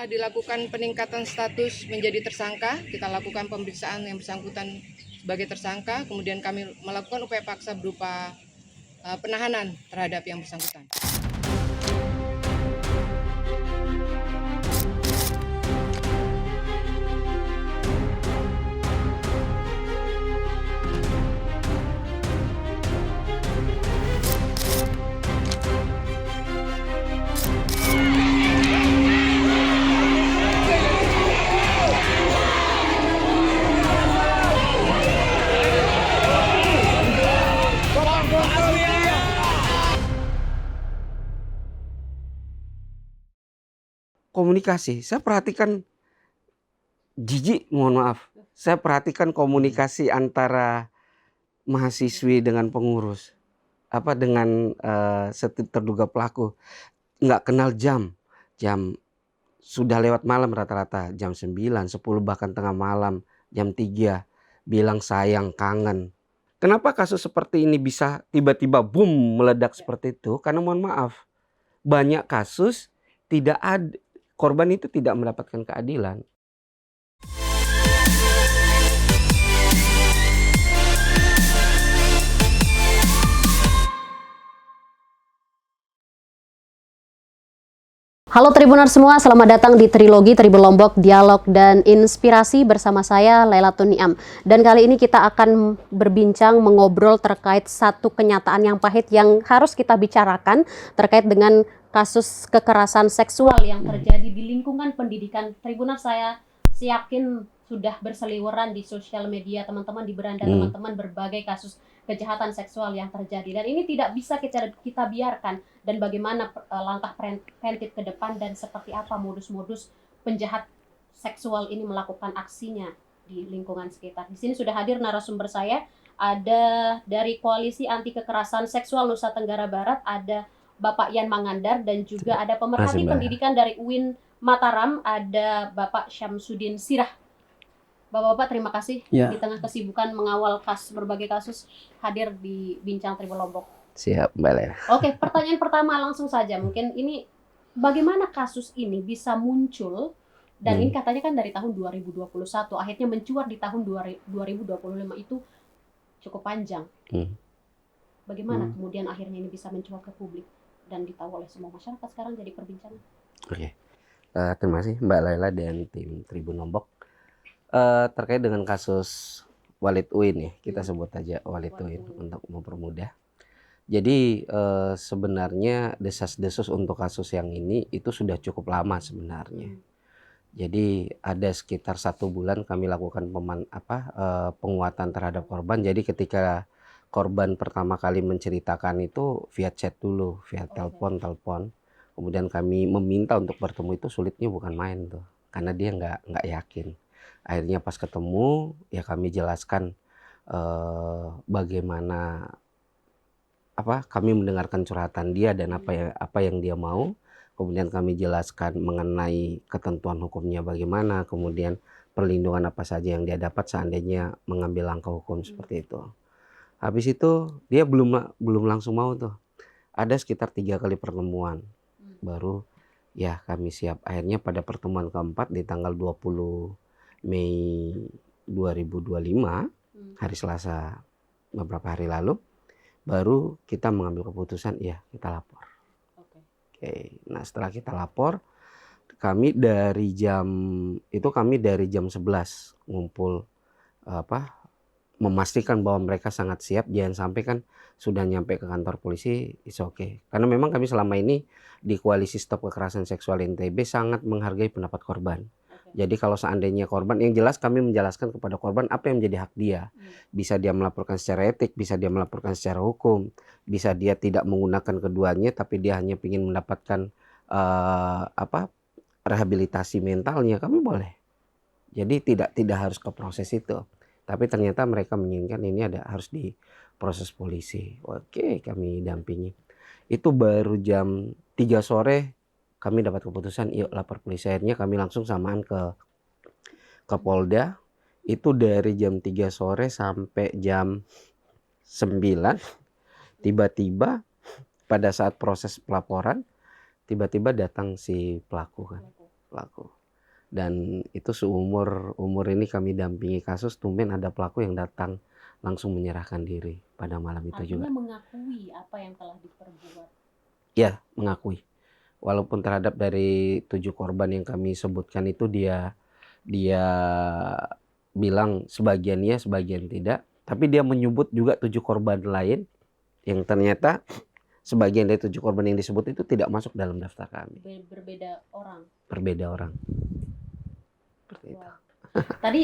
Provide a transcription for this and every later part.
Setelah dilakukan peningkatan status menjadi tersangka, kita lakukan pemeriksaan yang bersangkutan sebagai tersangka, kemudian kami melakukan upaya paksa berupa penahanan terhadap yang bersangkutan. Komunikasi, saya perhatikan mohon maaf, saya perhatikan komunikasi antara mahasiswi dengan pengurus, dengan terduga pelaku, nggak kenal jam sudah lewat malam rata-rata, jam 9, 10 bahkan tengah malam, jam 3, bilang sayang, kangen. Kenapa kasus seperti ini bisa tiba-tiba boom meledak seperti itu? Karena mohon maaf, banyak kasus tidak ada, korban itu tidak mendapatkan keadilan. Halo Tribuners semua, selamat datang di Trilogi Tribun Lombok, Dialog dan Inspirasi bersama saya Lailatul Niam. Dan kali ini kita akan berbincang mengobrol terkait satu kenyataan yang pahit yang harus kita bicarakan terkait dengan kasus kekerasan seksual yang terjadi di lingkungan pendidikan. Tribuners, saya yakin sudah berseliweran di sosial media teman-teman, di beranda teman-teman berbagai kasus kejahatan seksual yang terjadi, dan ini tidak bisa kita biarkan. Dan bagaimana langkah preventif ke depan dan seperti apa modus-modus penjahat seksual ini melakukan aksinya di lingkungan sekitar. Di sini sudah hadir narasumber saya, ada dari Koalisi Anti Kekerasan Seksual Nusa Tenggara Barat, ada Bapak Yan Mangandar, dan juga ada pemerhati pendidikan dari UIN Mataram, ada Bapak Syamsuddin Sirah. Bapak-bapak, terima kasih di tengah kesibukan mengawal berbagai kasus hadir di Bincang Tribun Lombok. Siap, Mbak Lela. Oke, pertanyaan pertama langsung saja. Mungkin ini bagaimana kasus ini bisa muncul, dan ini katanya kan dari tahun 2021, akhirnya mencuat di tahun 2025, itu cukup panjang. Bagaimana kemudian akhirnya ini bisa mencuat ke publik dan ditahu oleh semua masyarakat sekarang jadi perbincangan? Oke. Terima kasih Mbak Lela dan tim Tribun Lombok. Terkait dengan kasus Walid Uin, ya, kita sebut aja Walid Uin untuk mempermudah. Jadi sebenarnya desas-desus untuk kasus yang ini itu sudah cukup lama sebenarnya. Jadi ada sekitar 1 bulan kami lakukan penguatan terhadap korban. Jadi ketika korban pertama kali menceritakan itu via chat dulu, via telepon. Kemudian kami meminta untuk bertemu, itu sulitnya bukan main tuh, karena dia nggak yakin. Akhirnya pas ketemu, ya kami jelaskan bagaimana kami mendengarkan curhatan dia dan apa yang dia mau. Kemudian kami jelaskan mengenai ketentuan hukumnya bagaimana, kemudian perlindungan apa saja yang dia dapat seandainya mengambil langkah hukum seperti itu. Habis itu dia belum langsung mau tuh. Ada sekitar 3 kali pertemuan, baru ya kami siap. Akhirnya pada pertemuan keempat di tanggal 20 Mei 2025, hari Selasa beberapa hari lalu, baru kita mengambil keputusan, ya kita lapor. Oke. Nah setelah kita lapor, kami dari jam 11 ngumpul, memastikan bahwa mereka sangat siap. Jangan sampai kan sudah nyampe ke kantor polisi, it's okay. Karena memang kami selama ini di Koalisi Stop Kekerasan Seksual NTB sangat menghargai pendapat korban. Jadi kalau seandainya korban, yang jelas kami menjelaskan kepada korban apa yang menjadi hak dia. Bisa dia melaporkan secara etik, bisa dia melaporkan secara hukum, bisa dia tidak menggunakan keduanya, tapi dia hanya ingin mendapatkan rehabilitasi mentalnya, kami boleh. Jadi tidak harus ke proses itu. Tapi ternyata mereka menginginkan ini harus di proses polisi. Oke, kami dampingi. Itu baru jam 3 sore kami dapat keputusan, yuk lapor polisi. Akhirnya kami langsung samaan ke Polda. Itu dari jam 3 sore sampai jam 9. Tiba-tiba pada saat proses pelaporan, tiba-tiba datang si pelaku. Dan itu seumur ini kami dampingi kasus, tumben ada pelaku yang datang langsung menyerahkan diri pada malam itu juga. Artinya mengakui apa yang telah diperbuat. Ya, mengakui. Walaupun terhadap dari 7 korban yang kami sebutkan itu dia bilang sebagian iya, sebagian tidak. Tapi dia menyebut juga 7 korban lain yang ternyata sebagian dari 7 korban yang disebut itu tidak masuk dalam daftar kami. Berbeda orang. Berbeda orang. Seperti itu. Wow. Tadi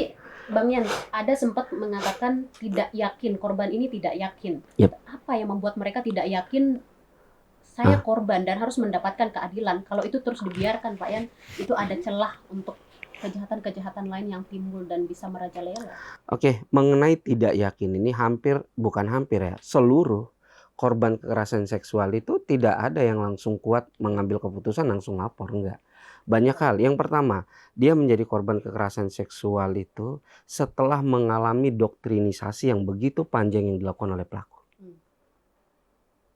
Bang Yan ada sempat mengatakan tidak yakin, korban ini tidak yakin. Yep. Apa yang membuat mereka tidak yakin saya korban dan harus mendapatkan keadilan? Kalau itu terus dibiarkan Pak Yan, itu ada celah untuk kejahatan-kejahatan lain yang timbul dan bisa merajalela. Oke, mengenai tidak yakin ini bukan hampir ya, seluruh korban kekerasan seksual itu tidak ada yang langsung kuat mengambil keputusan langsung lapor, enggak. Banyak hal. Yang pertama, dia menjadi korban kekerasan seksual itu setelah mengalami doktrinisasi yang begitu panjang yang dilakukan oleh pelaku.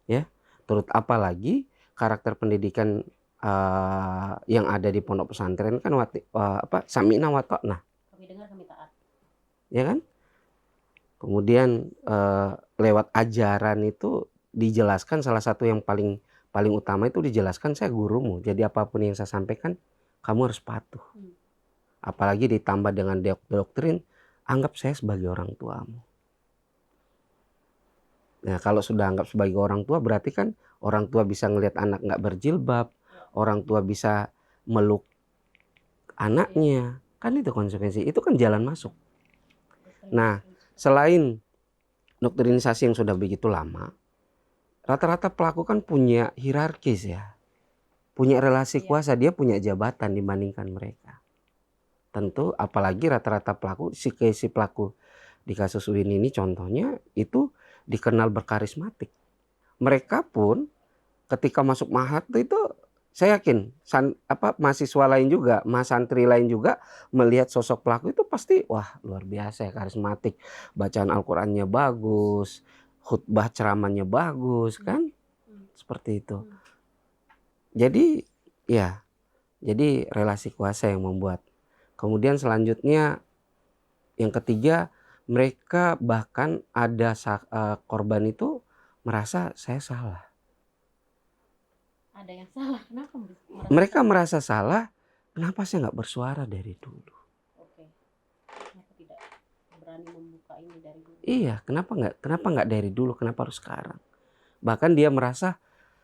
Ya, apalagi karakter pendidikan yang ada di pondok pesantren kan Sami'na wa ta'na. Kami dengar, kami taat. Ya kan? Kemudian lewat ajaran itu dijelaskan, salah satu yang paling utama itu dijelaskan, saya gurumu. Jadi apapun yang saya sampaikan kamu harus patuh. Apalagi ditambah dengan doktrin, anggap saya sebagai orang tuamu. Nah, kalau sudah anggap sebagai orang tua, berarti kan orang tua bisa ngelihat anak nggak berjilbab, orang tua bisa meluk anaknya, kan itu konsekuensi, itu kan jalan masuk. Nah, selain doktrinisasi yang sudah begitu lama, rata-rata pelaku kan punya hierarkis ya, punya relasi kuasa, dia punya jabatan dibandingkan mereka. Tentu apalagi rata-rata pelaku, si pelaku di kasus Uin ini contohnya itu dikenal berkarismatik. Mereka pun ketika masuk Mahat itu saya yakin mahasiswa lain juga, santri lain juga melihat sosok pelaku itu pasti wah luar biasa ya, karismatik, bacaan Al-Qur'annya bagus, khutbah ceramahnya bagus kan, seperti itu. Jadi ya, jadi relasi kuasa yang membuat. Kemudian selanjutnya yang ketiga, mereka bahkan ada korban itu merasa saya salah. Ada yang salah, kenapa? Mereka merasa salah, kenapa saya nggak bersuara dari dulu? Oke. Kenapa tidak berani membuka ini dari dulu? Iya, kenapa nggak dari dulu? Kenapa harus sekarang? Bahkan dia merasa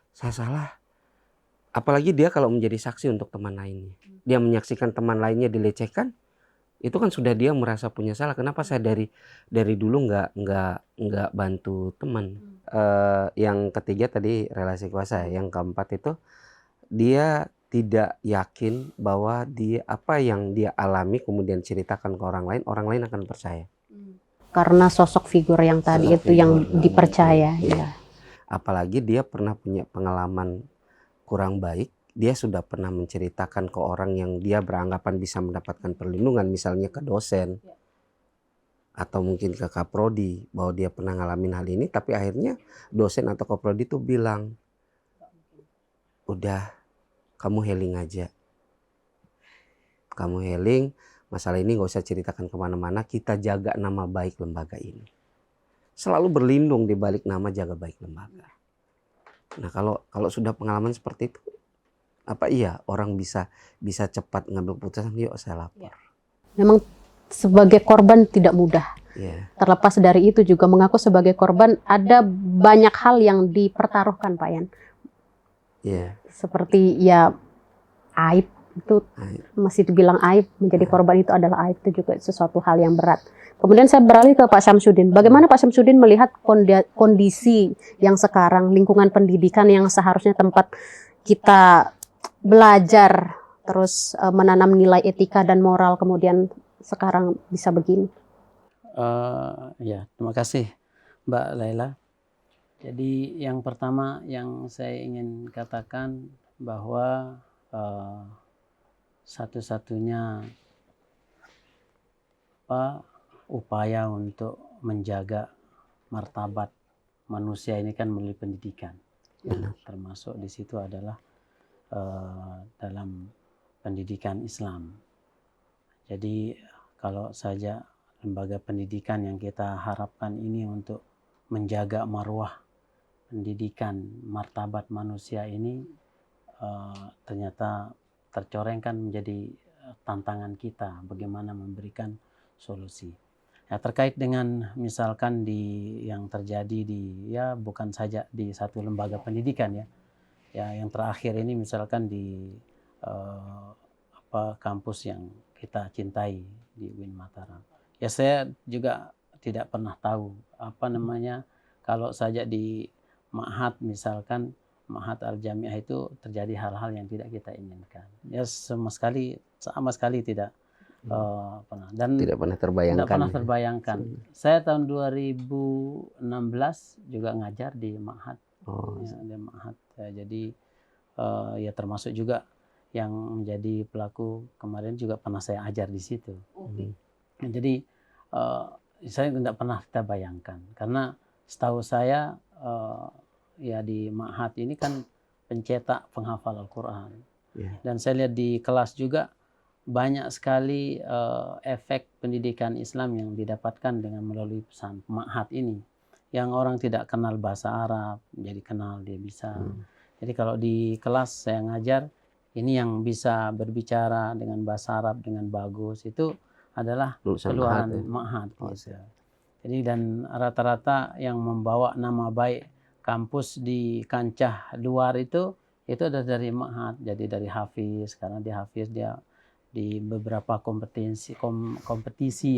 saya salah. Apalagi dia kalau menjadi saksi untuk teman lainnya, dia menyaksikan teman lainnya dilecehkan, itu kan sudah dia merasa punya salah. Kenapa saya dari dulu nggak bantu teman? Yang ketiga tadi relasi kuasa. Yang keempat itu dia tidak yakin bahwa apa yang dia alami kemudian ceritakan ke orang lain akan percaya. Karena sosok figur yang tadi itu yang dipercaya. Ya. Apalagi dia pernah punya pengalaman kurang baik, dia sudah pernah menceritakan ke orang yang dia beranggapan bisa mendapatkan perlindungan, misalnya ke dosen atau mungkin ke kaprodi, bahwa dia pernah ngalamin hal ini, tapi akhirnya dosen atau kaprodi itu bilang, udah kamu healing aja, kamu healing, masalah ini gak usah ceritakan kemana-mana, kita jaga nama baik lembaga ini. Selalu berlindung di balik nama jaga baik lembaga. Nah kalau sudah pengalaman seperti itu, orang bisa cepat ngambil keputusan, yuk saya lapor. Memang sebagai korban tidak mudah. Terlepas dari itu juga mengaku sebagai korban ada banyak hal yang dipertaruhkan Pak Yan. Seperti ya aib itu masih dibilang aib, menjadi korban itu adalah aib, itu juga sesuatu hal yang berat. Kemudian saya beralih ke Pak Syamsuddin. Bagaimana Pak Syamsuddin melihat kondisi yang sekarang, lingkungan pendidikan yang seharusnya tempat kita belajar, terus menanam nilai etika dan moral, kemudian sekarang bisa begini? Ya, terima kasih Mbak Laila. Jadi yang pertama yang saya ingin katakan bahwa satu-satunya upaya untuk menjaga martabat manusia ini kan melalui pendidikan. Termasuk di situ adalah dalam pendidikan Islam. Jadi kalau saja lembaga pendidikan yang kita harapkan ini untuk menjaga marwah pendidikan martabat manusia ini ternyata tercorengkan menjadi tantangan kita bagaimana memberikan solusi. Ya, terkait dengan misalkan yang terjadi ya bukan saja di satu lembaga pendidikan ya yang terakhir ini misalkan di kampus yang kita cintai di UIN Mataram. Ya saya juga tidak pernah tahu kalau saja di Ma'had misalkan Ma'had Al-Jamiah itu terjadi hal-hal yang tidak kita inginkan. Ya sama sekali tidak pernah dan Tidak pernah terbayangkan. tidak pernah terbayangkan. Saya tahun 2016 juga ngajar di Ma'had. Di Ma'had. Ya, jadi ya termasuk juga yang menjadi pelaku kemarin juga pernah saya ajar di situ. Jadi saya tidak pernah kita bayangkan karena setahu saya ya di Ma'had ini kan pencetak penghafal Al-Quran. Dan saya lihat di kelas juga banyak sekali efek pendidikan Islam yang didapatkan dengan melalui pesan Ma'had ini. Yang orang tidak kenal bahasa Arab jadi kenal, dia bisa. Jadi kalau di kelas saya ngajar, ini yang bisa berbicara dengan bahasa Arab dengan bagus itu adalah keluaran Ma'had. Gitu. Jadi dan rata-rata yang membawa nama baik kampus di kancah luar itu adalah dari Ma'had. Jadi dari Hafiz, karena dia Hafiz dia di beberapa kompetisi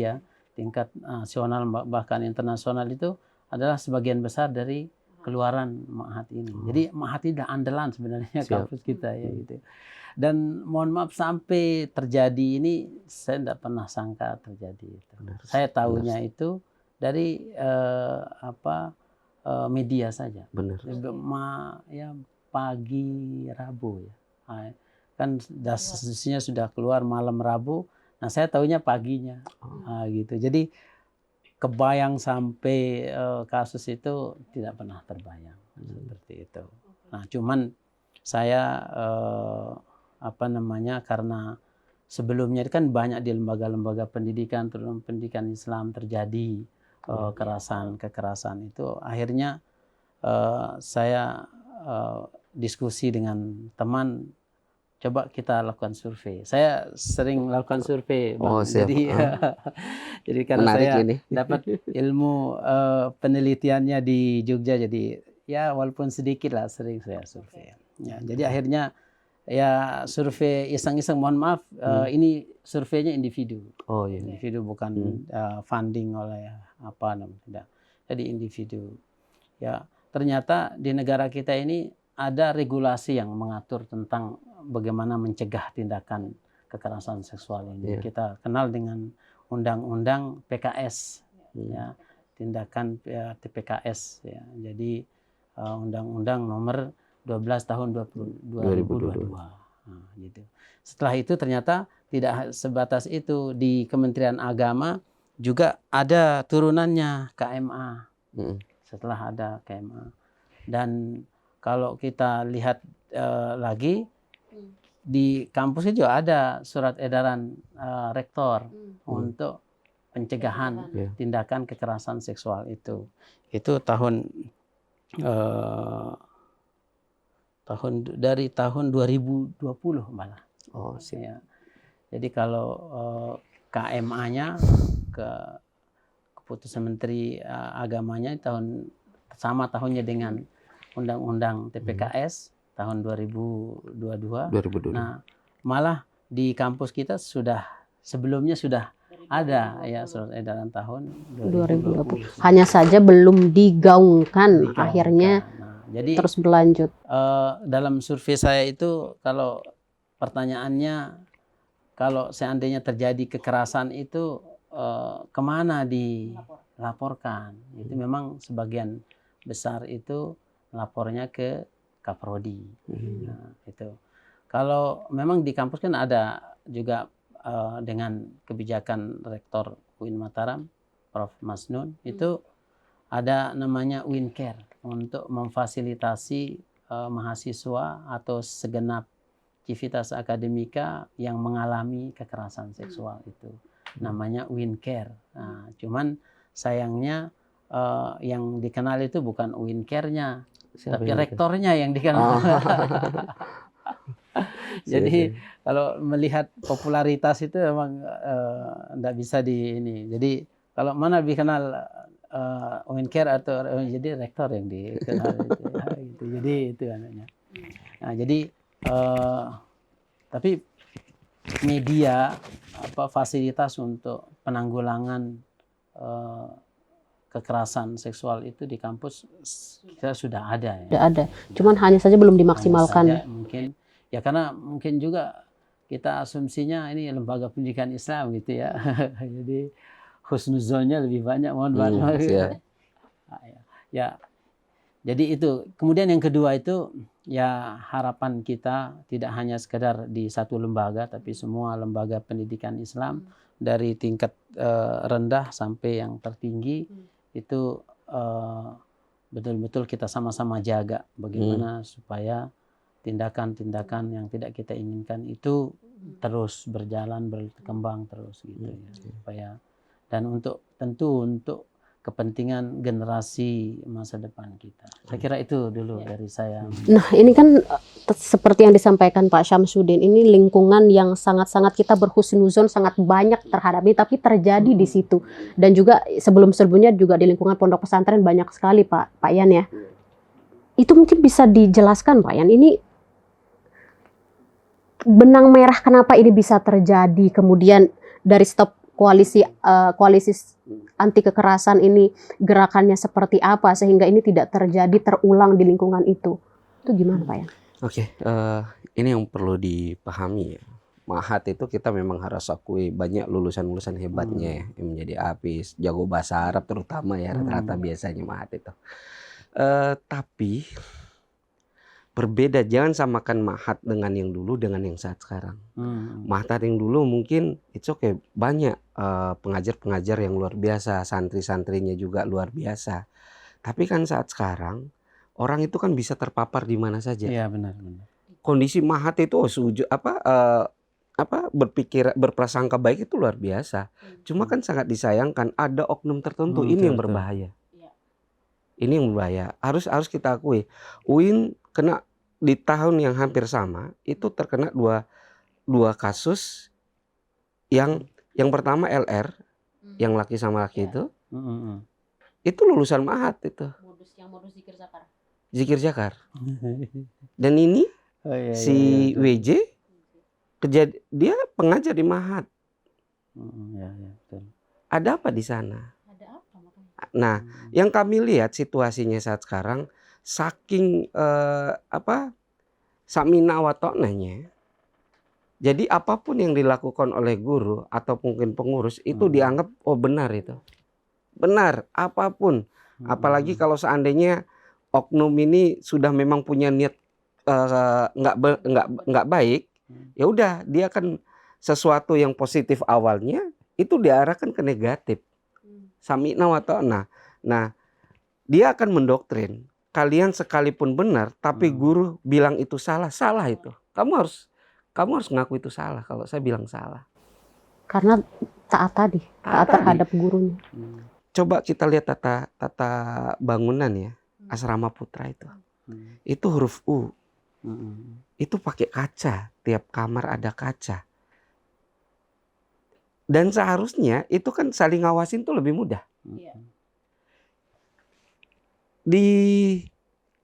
ya tingkat nasional bahkan internasional itu adalah sebagian besar dari keluaran Ma'had ini. Jadi Ma'had ini adalah andalan sebenarnya kampus kita ya gitu. Dan mohon maaf sampai terjadi ini saya tidak pernah sangka terjadi itu. Saya tahunya itu dari media saja. Ya pagi Rabu ya. Kan dasarnya sudah keluar malam Rabu. Nah saya tahunya paginya. Gitu. Jadi kebayang sampai kasus itu tidak pernah terbayang seperti itu. Nah cuman saya karena sebelumnya kan banyak di lembaga-lembaga pendidikan terutama pendidikan Islam terjadi kekerasan itu akhirnya saya diskusi dengan teman. Coba kita lakukan survei. Saya sering lakukan survei, Bang. Jadi karena menarik saya ini. dapat ilmu penelitiannya di Jogja, jadi ya walaupun sedikit lah sering saya survei. Ya, jadi akhirnya ya survei iseng-iseng. Mohon maaf, ini surveinya individu. Individu bukan funding oleh tidak. Jadi individu. Ya ternyata di negara kita ini ada regulasi yang mengatur tentang bagaimana mencegah tindakan kekerasan seksual ini. Kita kenal dengan Undang-Undang PKS, ya, tindakan TPKS. Ya. Jadi Undang-Undang Nomor 12 Tahun 2022. Nah, gitu. Setelah itu ternyata tidak sebatas itu, di Kementerian Agama juga ada turunannya KMA. Setelah ada KMA. Dan kalau kita lihat lagi di kampus itu juga ada surat edaran rektor untuk pencegahan tindakan kekerasan seksual itu. Itu dari tahun 2020 malah. Ya. Jadi kalau KMA-nya keputusan Menteri Agamanya sama tahunnya dengan Undang-Undang TPKS tahun 2022. Nah, malah di kampus kita sebelumnya sudah ada ya surat edaran tahun 2020. Hanya saja belum digaungkan. Akhirnya jadi terus berlanjut. Dalam survei saya itu kalau pertanyaannya kalau seandainya terjadi kekerasan itu kemana dilaporkan? Itu memang sebagian besar itu lapornya ke Kaprodi. Nah, itu. Kalau memang di kampus kan ada juga dengan kebijakan Rektor UIN Mataram, Prof. Masnun, itu ada namanya UIN Care untuk memfasilitasi mahasiswa atau segenap Civitas Akademika yang mengalami kekerasan seksual itu. Namanya Wincare. Nah, cuman sayangnya yang dikenal itu bukan Wincare-nya, Siapa tapi yang itu? rektornya yang dikenal. Oh. Jadi kalau melihat popularitas itu memang enggak bisa di ini. Jadi kalau mana lebih kenal Wincare atau jadi rektor yang dikenal itu, ya, gitu. Jadi itu anaknya. Nah, jadi tapi media fasilitas untuk penanggulangan kekerasan seksual itu di kampus kita sudah ada ya. Sudah ada, cuman hanya saja belum dimaksimalkan. Hanya saja mungkin ya karena mungkin juga kita asumsinya ini lembaga pendidikan Islam gitu ya. Jadi husnuzonnya lebih banyak, mohon maaf. Ya. Jadi itu. Kemudian yang kedua itu ya harapan kita tidak hanya sekedar di satu lembaga tapi semua lembaga pendidikan Islam dari tingkat rendah sampai yang tertinggi itu betul-betul kita sama-sama jaga bagaimana supaya tindakan-tindakan yang tidak kita inginkan itu terus berjalan, berkembang terus gitu ya. Supaya dan tentu untuk kepentingan generasi masa depan kita. Saya kira itu dulu dari saya. Nah, ini kan seperti yang disampaikan Pak Syamsuddin, ini lingkungan yang sangat-sangat kita berhusnuzon sangat banyak terhadap ini, tapi terjadi di situ. Dan juga sebelum-sebelumnya juga di lingkungan pondok pesantren banyak sekali Pak Yan ya. Itu mungkin bisa dijelaskan Pak Yan, ini benang merah kenapa ini bisa terjadi, kemudian dari stop koalisi anti kekerasan ini gerakannya seperti apa sehingga ini tidak terjadi terulang di lingkungan itu gimana Pak ya? Oke, ini yang perlu dipahami ya. Mahat itu kita memang harus akui banyak lulusan-lulusan hebatnya ya, yang menjadi apis, jago bahasa Arab terutama ya rata-rata biasanya Mahat itu. Tapi berbeda, jangan samakan Mahat dengan yang dulu dengan yang saat sekarang. Mahat yang dulu mungkin banyak pengajar-pengajar yang luar biasa, santri-santrinya juga luar biasa. Tapi kan saat sekarang orang itu kan bisa terpapar di mana saja. Iya benar. Kondisi Mahat itu berprasangka baik itu luar biasa. Cuma kan sangat disayangkan ada oknum tertentu ini yang berbahaya. Ini yang berbahaya. Harus kita akui. UIN kena di tahun yang hampir sama itu terkena dua kasus yang pertama LR yang laki sama laki itu lulusan Mahat itu. Modus zikir zakar. Dan ini si WJ dia pengajar di Mahat. Ada apa di sana? Nah, yang kami lihat situasinya saat sekarang saking samina wa ta'nanya. Jadi apapun yang dilakukan oleh guru atau mungkin pengurus itu dianggap benar itu. Benar, apapun. Apalagi kalau seandainya oknum ini sudah memang punya niat nggak baik, ya udah dia kan sesuatu yang positif awalnya itu diarahkan ke negatif. Samina wa ta'na. Nah, dia akan mendoktrin. Kalian sekalipun benar, tapi guru bilang itu salah itu. Kamu harus ngaku itu salah. Kalau saya bilang salah. Karena taat terhadap gurunya. Coba kita lihat tata bangunan ya, asrama putra itu. Itu huruf U. Itu pakai kaca. Tiap kamar ada kaca. Dan seharusnya itu kan saling ngawasin tuh lebih mudah.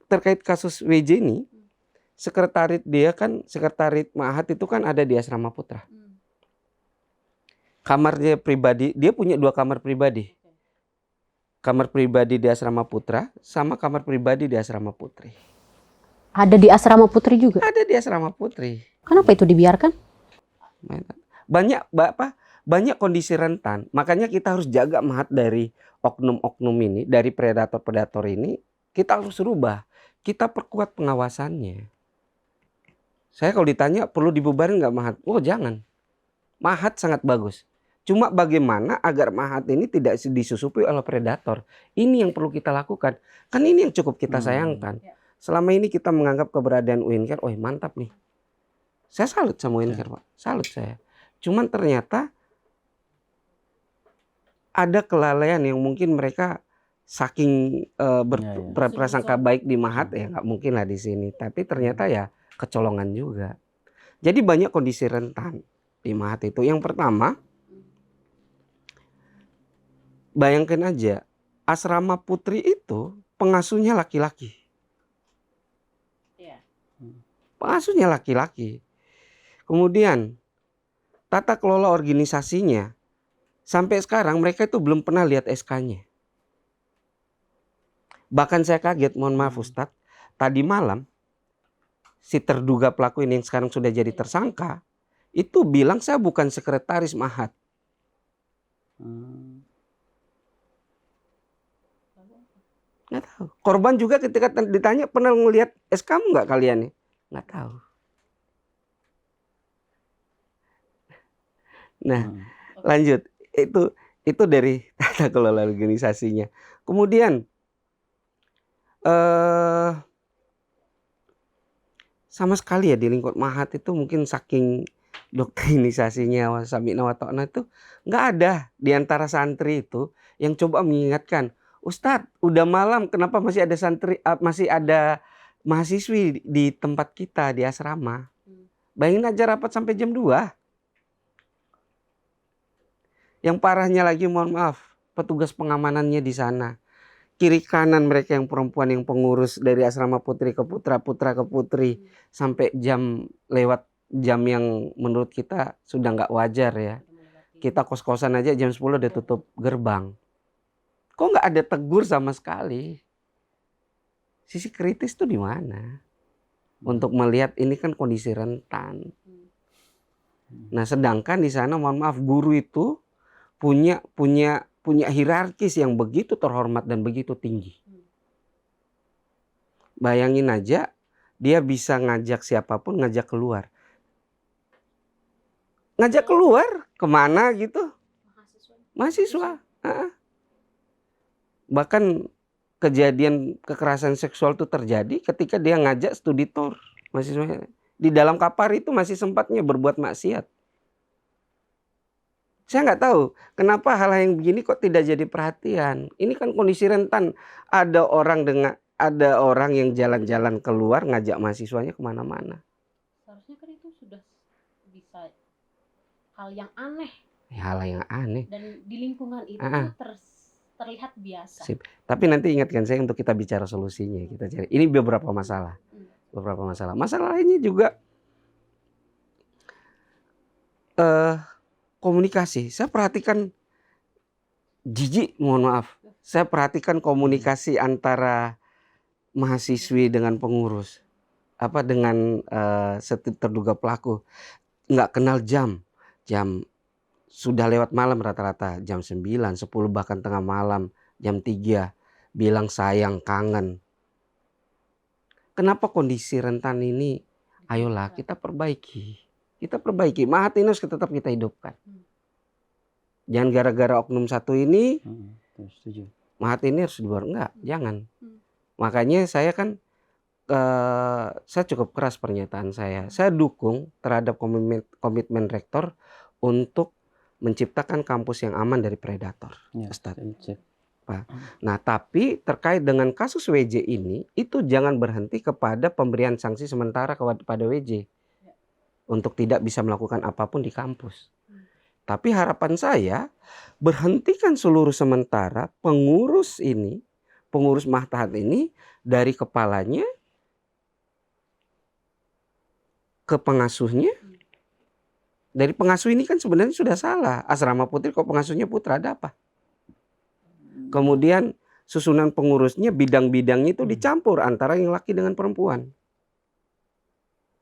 Terkait kasus WJ ini, sekretariat Mahat itu kan ada di asrama putra. Kamarnya pribadi, dia punya 2 kamar pribadi. Kamar pribadi di asrama putra sama kamar pribadi di asrama putri. Ada di asrama putri juga? Ada di asrama putri. Kenapa itu dibiarkan? Banyak kondisi rentan. Makanya kita harus jaga Mahat dari oknum-oknum ini, dari predator-predator ini. Kita harus rubah. Kita perkuat pengawasannya. Saya kalau ditanya perlu dibubarin nggak Mahat? Oh jangan. Mahat sangat bagus. Cuma bagaimana agar Mahat ini tidak disusupi oleh predator. Ini yang perlu kita lakukan. Kan ini yang cukup kita sayangkan. Selama ini kita menganggap keberadaan Wincare, mantap nih. Saya salut sama UNCAR, Pak. Salut saya. Cuman ternyata ada kelalaian yang mungkin mereka saking berprasangka baik di Mahat, ya nggak mungkin lah di sini. Tapi ternyata ya kecolongan juga. Jadi banyak kondisi rentan di Mahat itu. Yang pertama, bayangkan aja, asrama putri itu pengasuhnya laki-laki. Pengasuhnya laki-laki. Kemudian tata kelola organisasinya, sampai sekarang mereka itu belum pernah lihat SK-nya. Bahkan saya kaget, mohon maaf Ustadz, tadi malam si terduga pelaku ini yang sekarang sudah jadi tersangka, itu bilang saya bukan sekretaris Mahat. Nggak tahu. Korban juga ketika ditanya pernah ngelihat SK-mu nggak kalian nih? Nggak tahu. Nah, lanjut. Itu dari tata kelola organisasinya. Kemudian sama sekali ya di lingkup Mahat itu mungkin saking doktrinisasinya Sami'na wa Ta'na itu nggak ada di antara santri itu yang coba mengingatkan, Ustadz, udah malam kenapa masih ada santri, masih ada mahasiswi di tempat kita di asrama. Bayangin aja rapat sampai jam 2. Yang parahnya lagi, mohon maaf, petugas pengamanannya di sana. Kiri kanan mereka yang perempuan, yang pengurus dari asrama putri ke putra, putra ke putri. Sampai lewat jam yang menurut kita sudah nggak wajar ya. Kita kos-kosan aja jam 10 udah tutup gerbang. Kok nggak ada tegur sama sekali? Sisi kritis tuh di mana? Untuk melihat ini kan kondisi rentan. Nah, sedangkan di sana mohon maaf guru itu punya hierarkis yang begitu terhormat dan begitu tinggi. Bayangin aja dia bisa ngajak siapapun, ngajak keluar. Ngajak keluar kemana gitu? Mahasiswa. Bahkan kejadian kekerasan seksual itu terjadi ketika dia ngajak studi tour mahasiswa. Di dalam kapar itu masih sempatnya berbuat maksiat. Saya nggak tahu kenapa hal yang begini kok tidak jadi perhatian. Ini kan kondisi rentan. Ada orang yang jalan-jalan keluar ngajak mahasiswanya kemana-mana. Seharusnya kan itu sudah bisa hal yang aneh. Hal yang aneh. Dan di lingkungan itu terlihat biasa. Sip. Tapi nanti ingatkan saya untuk kita bicara solusinya. Kita cari. Ini beberapa masalah. Masalah lainnya juga komunikasi. Saya perhatikan mohon maaf. Saya perhatikan komunikasi antara mahasiswi dengan pengurus. Dengan terduga pelaku. Nggak kenal jam. Sudah lewat malam rata-rata, jam 9, 10 bahkan tengah malam, jam 3, bilang sayang, kangen. Kenapa kondisi rentan ini? Ayolah kita perbaiki. Mahat ini harus tetap kita hidupkan. Jangan gara-gara oknum satu ini, Mahat ini harus dibuat. Enggak, jangan. Makanya saya saya cukup keras pernyataan saya. Saya dukung terhadap komitmen rektor untuk menciptakan kampus yang aman dari predator. Nah, tapi terkait dengan kasus WJ ini, itu jangan berhenti kepada pemberian sanksi sementara kepada WJ untuk tidak bisa melakukan apapun di kampus. Tapi harapan saya, berhentikan seluruh sementara pengurus Mahat ini dari kepalanya ke pengasuhnya. Dari pengasuh ini kan sebenarnya sudah salah. Asrama putri kok pengasuhnya putra, ada apa? Kemudian susunan pengurusnya, bidang-bidangnya itu dicampur antara yang laki dengan perempuan.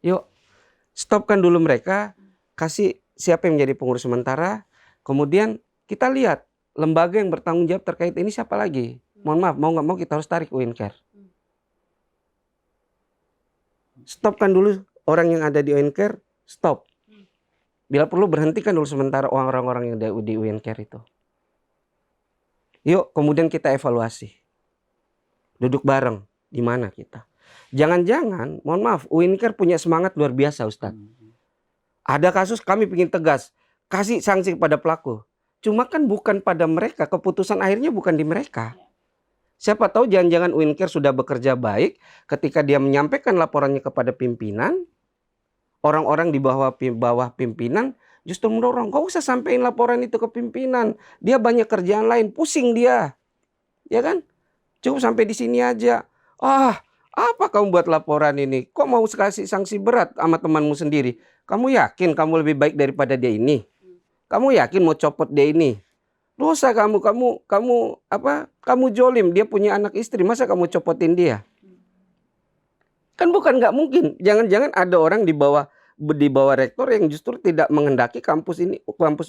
Yuk, stopkan dulu mereka, kasih siapa yang menjadi pengurus sementara. Kemudian kita lihat lembaga yang bertanggung jawab terkait ini siapa lagi. Mohon maaf, mau nggak mau kita harus tarik UNCAR. Stopkan dulu orang yang ada di UNCAR, stop. Bila perlu berhentikan dulu sementara orang-orang yang ada di UNCAR itu. Yuk kemudian kita evaluasi. Duduk bareng, di mana kita. Jangan-jangan, mohon maaf, UNCAR punya semangat luar biasa Ustadz. Ada kasus kami ingin tegas, kasih sanksi kepada pelaku. Cuma kan bukan pada mereka, keputusan akhirnya bukan di mereka. Siapa tahu jangan-jangan Uincare sudah bekerja baik ketika dia menyampaikan laporannya kepada pimpinan, orang-orang di bawah pimpinan justru mendorong, kau usah sampein laporan itu ke pimpinan. Dia banyak kerjaan lain, pusing dia. Ya kan? Cukup sampai di sini aja. Apa kamu buat laporan ini? Kok mau kasih sanksi berat sama temanmu sendiri? Kamu yakin kamu lebih baik daripada dia ini? Kamu yakin mau copot dia ini? Dosa kamu jolim. Dia punya anak istri, masa kamu copotin dia? Kan bukan nggak mungkin. Jangan-jangan ada orang di bawah rektor yang justru tidak menghendaki kampus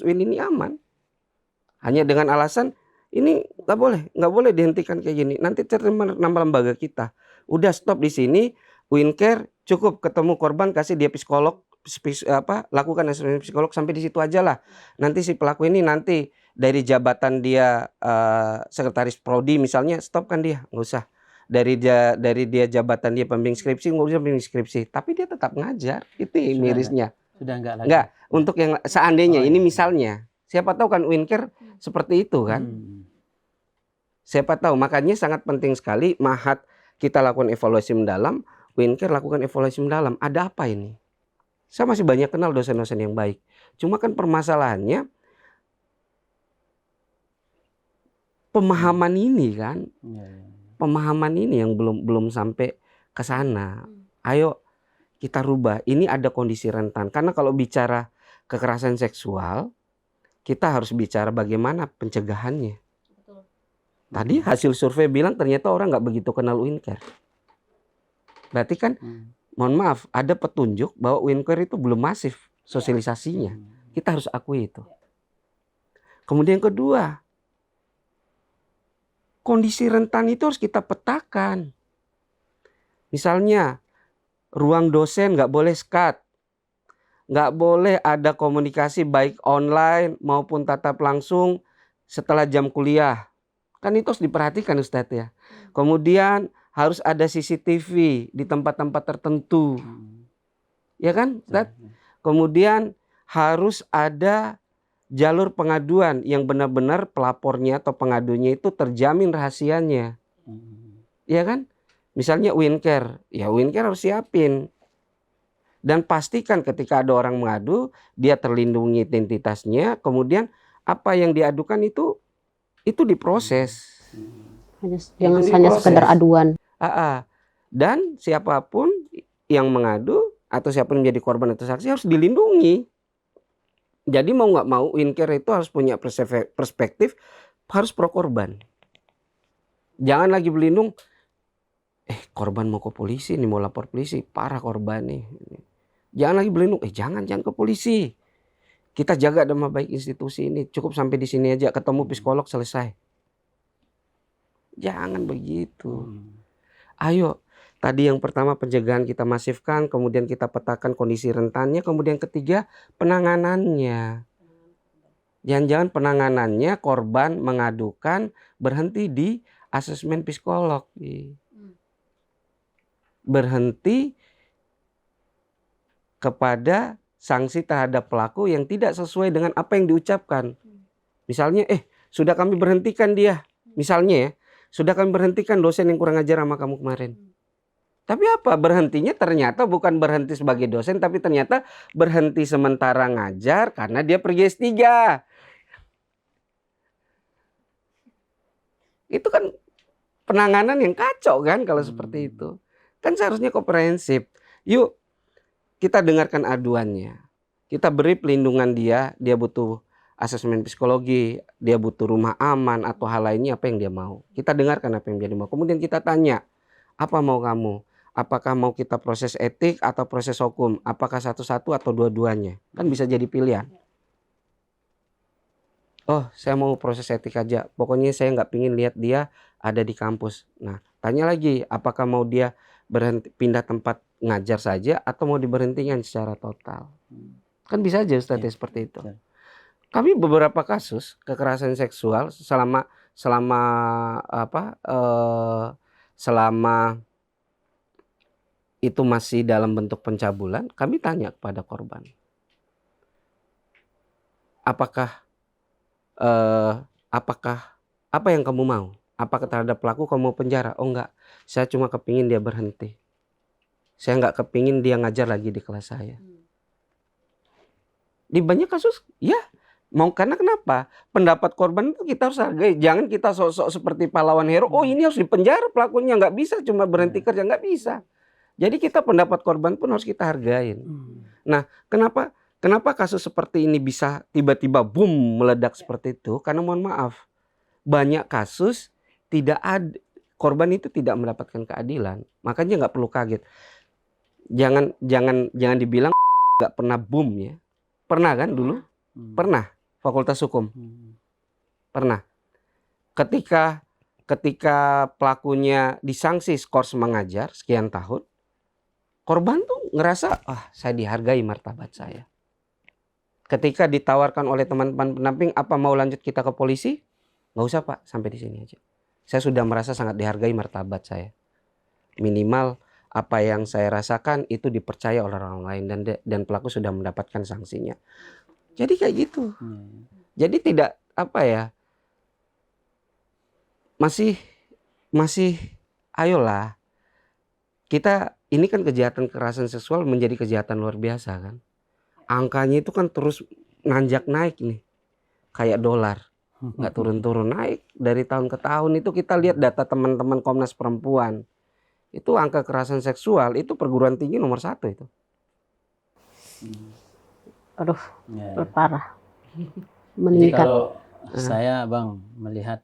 UIN ini aman. Hanya dengan alasan ini nggak boleh dihentikan kayak gini. Nanti terima nama lembaga kita. Udah stop di sini. Uincare cukup ketemu korban, kasih dia psikolog, lakukan asesmen psikolog sampai di situ aja lah. Nanti si pelaku ini nanti dari jabatan dia sekretaris prodi misalnya, stopkan dia, nggak usah. Dari dia jabatan dia pembimbing skripsi, nggak usah pembimbing skripsi, tapi dia tetap ngajar. Itu mirisnya. Sudah enggak lagi. Enggak, untuk yang seandainya ini misalnya, siapa tahu kan Uincare seperti itu kan. Siapa tahu, makanya sangat penting sekali Mahat kita lakukan evaluasi mendalam, Uincare lakukan evaluasi mendalam. Ada apa ini? Saya masih banyak kenal dosen-dosen yang baik. Cuma kan permasalahannya pemahaman ini kan. Pemahaman ini yang belum sampai ke sana. Ayo kita rubah. Ini ada kondisi rentan. Karena kalau bicara kekerasan seksual, kita harus bicara bagaimana pencegahannya. Tadi hasil survei bilang ternyata orang nggak begitu kenal Uincare. Berarti kan, mohon maaf, ada petunjuk bahwa Uincare itu belum masif sosialisasinya. Kita harus akui itu. Kemudian yang kedua, kondisi rentan itu harus kita petakan. Misalnya, ruang dosen nggak boleh skat. Nggak boleh ada komunikasi baik online maupun tatap langsung setelah jam kuliah. Kan itu harus diperhatikan Ustadz ya. Kemudian harus ada CCTV di tempat-tempat tertentu. Ya kan Ustadz? Kemudian harus ada jalur pengaduan yang benar-benar pelapornya atau pengadunya itu terjamin rahasianya. Ya kan? Misalnya Uincare, ya Uincare harus siapin. Dan pastikan ketika ada orang mengadu, dia terlindungi identitasnya, kemudian apa yang diadukan itu diproses. Jangan hanya sekedar aduan. Dan siapapun yang mengadu atau siapapun menjadi korban atau saksi harus dilindungi. Jadi mau nggak mau Uincare itu harus punya perspektif, harus pro korban. Jangan lagi berlindung, korban mau ke polisi nih, mau lapor polisi, parah korban nih. Jangan lagi berlindung, jangan ke polisi. Kita jaga nama baik institusi ini, cukup sampai di sini aja, ketemu psikolog selesai. Jangan begitu. Ayo, tadi yang pertama pencegahan kita masifkan, kemudian kita petakan kondisi rentannya, kemudian ketiga penanganannya. Jangan-jangan penanganannya korban mengadukan berhenti di asesmen psikolog. Berhenti kepada sanksi terhadap pelaku yang tidak sesuai dengan apa yang diucapkan. Misalnya, sudah kami berhentikan dia. Misalnya ya, sudah kami berhentikan dosen yang kurang ajar sama kamu kemarin. Tapi apa? Berhentinya ternyata bukan berhenti sebagai dosen, tapi ternyata berhenti sementara ngajar karena dia pergi S3. Itu kan penanganan yang kacau kan kalau seperti itu. Kan seharusnya komprehensif. Yuk kita dengarkan aduannya. Kita beri pelindungan dia butuh asesmen psikologi, dia butuh rumah aman atau hal lainnya apa yang dia mau. Kita dengarkan apa yang dia mau. Kemudian kita tanya, apa mau kamu? Apakah mau kita proses etik atau proses hukum? Apakah satu-satu atau dua-duanya? Kan bisa jadi pilihan. Oh, saya mau proses etik aja. Pokoknya saya nggak pingin lihat dia ada di kampus. Nah, tanya lagi, apakah mau dia pindah tempat ngajar saja atau mau diberhentikan secara total? Kan bisa aja Ustadz seperti itu. Kami beberapa kasus kekerasan seksual selama itu masih dalam bentuk pencabulan, kami tanya kepada korban. apakah apakah apa yang kamu mau? Apakah terhadap pelaku kamu mau penjara? Oh enggak, saya cuma kepingin dia berhenti. Saya nggak kepingin dia ngajar lagi di kelas saya. Di banyak kasus, ya mau, karena kenapa? Pendapat korban itu kita harus hargai. Jangan kita sok-sok seperti pahlawan hero. Oh ini harus dipenjara pelakunya, nggak bisa cuma berhenti kerja, nggak bisa. Jadi kita pendapat korban pun harus kita hargain. Nah, kenapa kasus seperti ini bisa tiba-tiba boom meledak seperti itu? Karena mohon maaf, banyak kasus tidak ada, korban itu tidak mendapatkan keadilan. Makanya nggak perlu kaget. Jangan dibilang nggak pernah boom ya. Pernah kan dulu? Pernah. Fakultas Hukum. Pernah. Ketika pelakunya disanksi skors mengajar sekian tahun, korban tuh ngerasa, saya dihargai martabat saya. Ketika ditawarkan oleh teman-teman pendamping, apa mau lanjut kita ke polisi? Nggak usah Pak, sampai di sini aja. Saya sudah merasa sangat dihargai martabat saya. Minimal apa yang saya rasakan itu dipercaya oleh orang lain, dan pelaku sudah mendapatkan sanksinya. Jadi kayak gitu. Jadi tidak masih ayolah, kita ini kan kejahatan kekerasan seksual menjadi kejahatan luar biasa kan. Angkanya itu kan terus nanjak naik nih, kayak dolar, nggak turun-turun, naik dari tahun ke tahun. Itu kita lihat data teman-teman Komnas Perempuan. Itu angka kekerasan seksual itu perguruan tinggi nomor 1 itu. Aduh, parah. Jadi Meningkat. kalau saya Bang melihat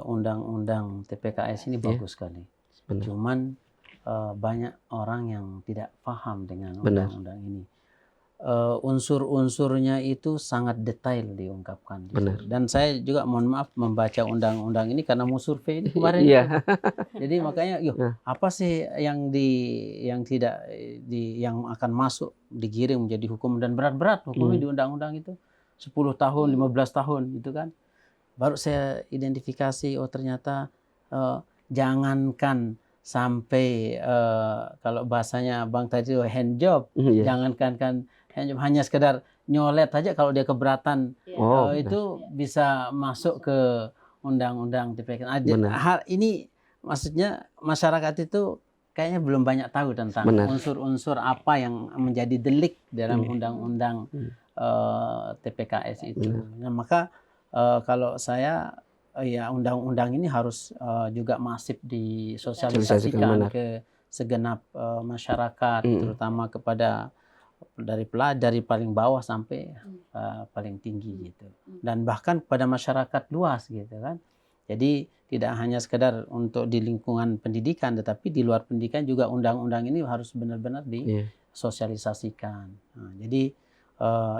undang-undang TPKS ini bagus sekali. Benar. Cuman banyak orang yang tidak paham dengan Benar. undang-undang ini. Unsur-unsurnya itu sangat detail diungkapkan. Benar. Dan saya juga mohon maaf membaca undang-undang ini karena mau survei ini kemarin. Iya. Jadi makanya apa sih yang yang akan masuk digiring menjadi hukum, dan berat-berat hukumnya di undang-undang itu 10 tahun, 15 tahun gitu kan. Baru saya identifikasi, oh ternyata jangankan sampai kalau bahasanya Bang tadi hand job, jangankan hand job, hanya sekedar nyolet aja kalau dia keberatan itu bisa masuk ke undang-undang TPK. Hal ini maksudnya masyarakat itu kayaknya belum banyak tahu tentang unsur-unsur apa yang menjadi delik dalam undang-undang TPKS itu. Nah, maka kalau saya ya undang-undang ini harus juga masif disosialisasikan ke segenap masyarakat, terutama kepada dari paling bawah sampai paling tinggi gitu, dan bahkan kepada masyarakat luas gitu kan. Jadi tidak hanya sekedar untuk di lingkungan pendidikan, tetapi di luar pendidikan juga undang-undang ini harus benar-benar disosialisasikan. Nah, jadi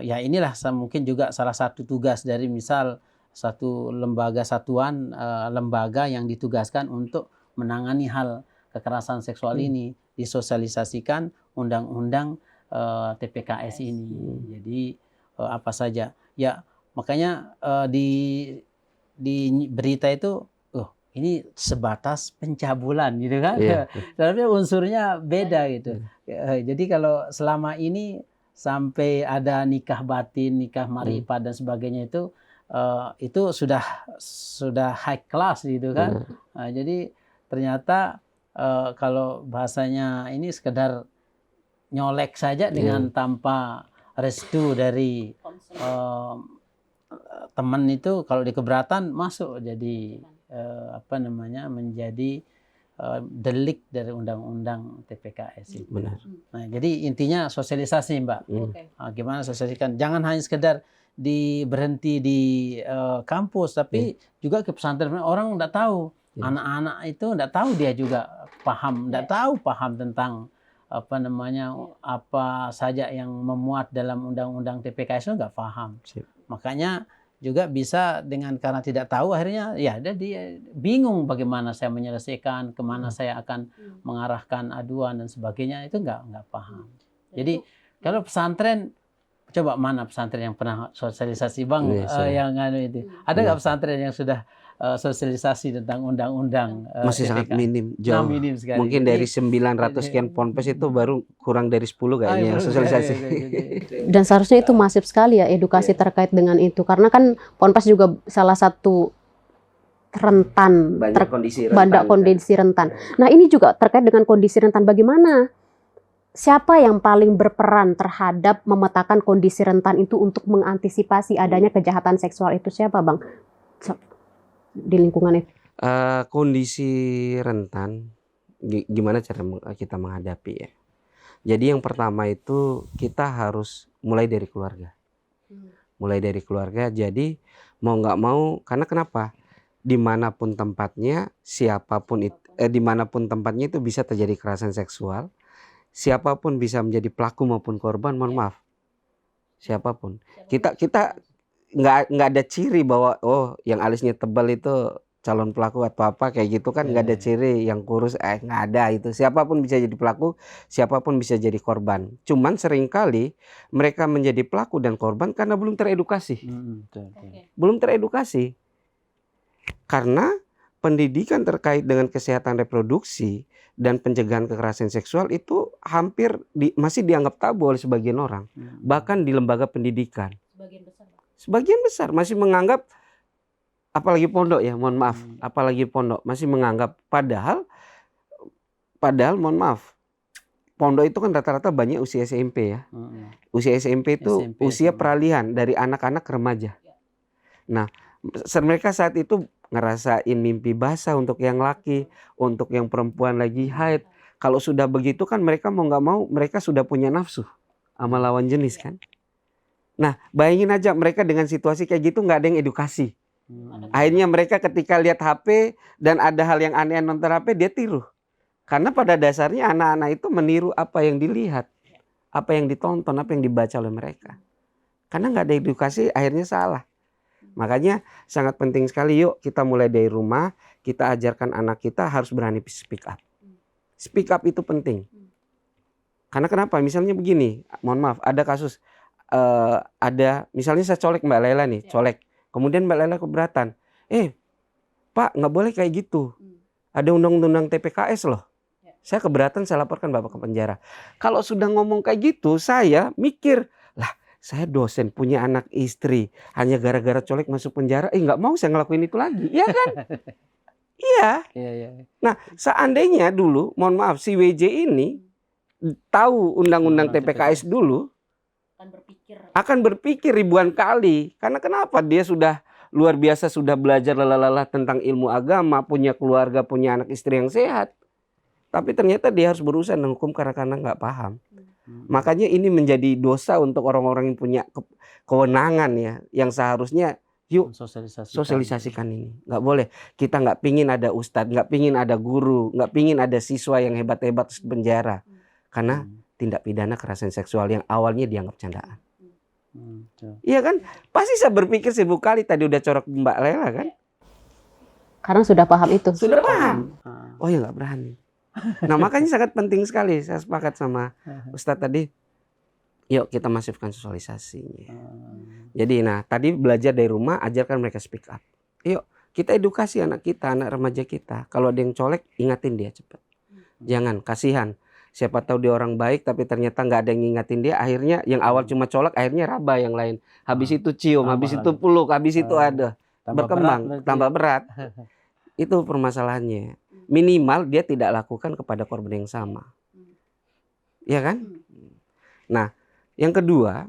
ya inilah mungkin juga salah satu tugas dari misal satu lembaga satuan lembaga yang ditugaskan untuk menangani hal kekerasan seksual ini, disosialisasikan undang-undang TPKS ini. Jadi apa saja ya, makanya di berita itu ini sebatas pencabulan gitu kan. Tapi unsurnya beda gitu. Jadi kalau selama ini sampai ada nikah batin, nikah marifat dan sebagainya itu sudah high class gitu kan. Jadi ternyata kalau bahasanya ini sekedar nyolek saja dengan tanpa restu dari teman itu, kalau di keberatan masuk jadi menjadi delik dari undang-undang TPKS itu. Benar. Nah, jadi intinya sosialisasi Mbak. Gimana sosialisasikan? Jangan hanya sekedar berhenti di kampus, tapi juga ke pesantren. Orang nggak tahu, anak-anak itu nggak tahu, dia juga paham, nggak tahu paham tentang apa saja yang memuat dalam undang-undang TPKS itu nggak paham. Makanya juga bisa karena tidak tahu, akhirnya ya dia bingung bagaimana saya menyelesaikan, kemana saya akan mengarahkan aduan dan sebagainya, itu nggak paham. Jadi kalau pesantren Coba mana pesantren yang pernah sosialisasi Bang Iya, saya. yang itu? Ada nggak pesantren yang sudah sosialisasi tentang undang-undang Masih sangat TPK? minim, Nah, jauh. minim sekali. Mungkin Jadi, dari 900 sekian ponpes itu baru kurang dari 10 kayaknya yang sosialisasi. Dan seharusnya itu masif sekali ya edukasi terkait dengan itu, karena kan Ponpes juga salah satu rentan, Banyak kondisi banyak kondisi rentan. Nah ini juga terkait dengan kondisi rentan, bagaimana siapa yang paling berperan terhadap memetakan kondisi rentan itu untuk mengantisipasi adanya kejahatan seksual itu, siapa Bang di lingkungan itu? Kondisi rentan, gimana cara kita menghadapi ya. Jadi yang pertama itu kita harus mulai dari keluarga. Mulai dari keluarga, jadi mau nggak mau, karena kenapa? Dimanapun tempatnya, siapapun itu, dimanapun tempatnya itu bisa terjadi kekerasan seksual. Siapapun bisa menjadi pelaku maupun korban, mohon maaf. Siapapun. Kita nggak ada ciri bahwa oh yang alisnya tebal itu calon pelaku atau apa kayak gitu kan, nggak ada ciri yang kurus, nggak ada itu. Siapapun bisa jadi pelaku, siapapun bisa jadi korban. Cuman seringkali mereka menjadi pelaku dan korban karena belum teredukasi. Belum teredukasi. Karena pendidikan terkait dengan kesehatan reproduksi dan pencegahan kekerasan seksual itu hampir masih dianggap tabu oleh sebagian orang. Bahkan di lembaga pendidikan. Sebagian besar masih menganggap, apalagi pondok ya, mohon maaf, apalagi pondok masih menganggap, padahal mohon maaf, pondok itu kan rata-rata banyak usia SMP ya. Usia SMP itu usia peralihan dari anak-anak ke remaja. Nah, mereka saat itu ngerasain mimpi basah untuk yang laki, untuk yang perempuan lagi haid. Kalau sudah begitu kan mereka mau nggak mau, mereka sudah punya nafsu sama lawan jenis kan. Nah, bayangin aja mereka dengan situasi kayak gitu nggak ada yang edukasi. Akhirnya mereka ketika lihat HP dan ada hal yang aneh nonton HP, dia tiru. Karena pada dasarnya anak-anak itu meniru apa yang dilihat, apa yang ditonton, apa yang dibaca oleh mereka. Karena nggak ada edukasi, akhirnya salah. Makanya sangat penting sekali, yuk kita mulai dari rumah, kita ajarkan anak kita harus berani speak up. Speak up itu penting. Karena kenapa? Misalnya begini, mohon maaf, ada kasus, ada misalnya saya colek Mbak Lela nih, colek. Kemudian Mbak Lela keberatan. Pak nggak boleh kayak gitu. Ada undang-undang TPKS loh. Saya keberatan, saya laporkan Bapak ke penjara. Kalau sudah ngomong kayak gitu, saya mikir, lah saya dosen punya anak istri, hanya gara-gara colek masuk penjara, nggak mau saya ngelakuin itu lagi, iya kan? Iya. Nah, seandainya dulu, mohon maaf, si WJ ini tahu undang-undang TPKS dulu, akan berpikir ribuan kali. Karena kenapa? Dia sudah luar biasa, sudah belajar lelah-lelah tentang ilmu agama, punya keluarga, punya anak istri yang sehat. Tapi ternyata dia harus berusaha menghukum karena nggak paham. Makanya ini menjadi dosa untuk orang-orang yang punya kewenangan ya, yang seharusnya yuk sosialisasikan ini. Nggak boleh. Kita nggak pingin ada ustadz, nggak pingin ada guru, nggak pingin ada siswa yang hebat-hebat di penjara. Karena tindak pidana kekerasan seksual yang awalnya dianggap candaan. Iya kan? Pasti saya berpikir 1000 kali tadi udah corok Mbak Lela kan? Karena sudah paham itu. Sudah paham. Oh ya nggak berani. Nah makanya sangat penting sekali, saya sepakat sama Ustadz tadi, yuk kita masifkan sosialisasinya. Jadi nah tadi belajar dari rumah, ajarkan mereka speak up. Yuk kita edukasi anak kita, anak remaja kita. Kalau ada yang colek, ingatin dia cepat. Jangan, kasihan. Siapa tahu dia orang baik tapi ternyata nggak ada yang ngingatin dia. Akhirnya yang awal cuma colek, akhirnya raba yang lain. Habis itu cium, habis itu peluk, habis itu ada berkembang, tambah berat. Itu permasalahannya. Minimal dia tidak lakukan kepada korban yang sama. Ya kan? Nah, yang kedua,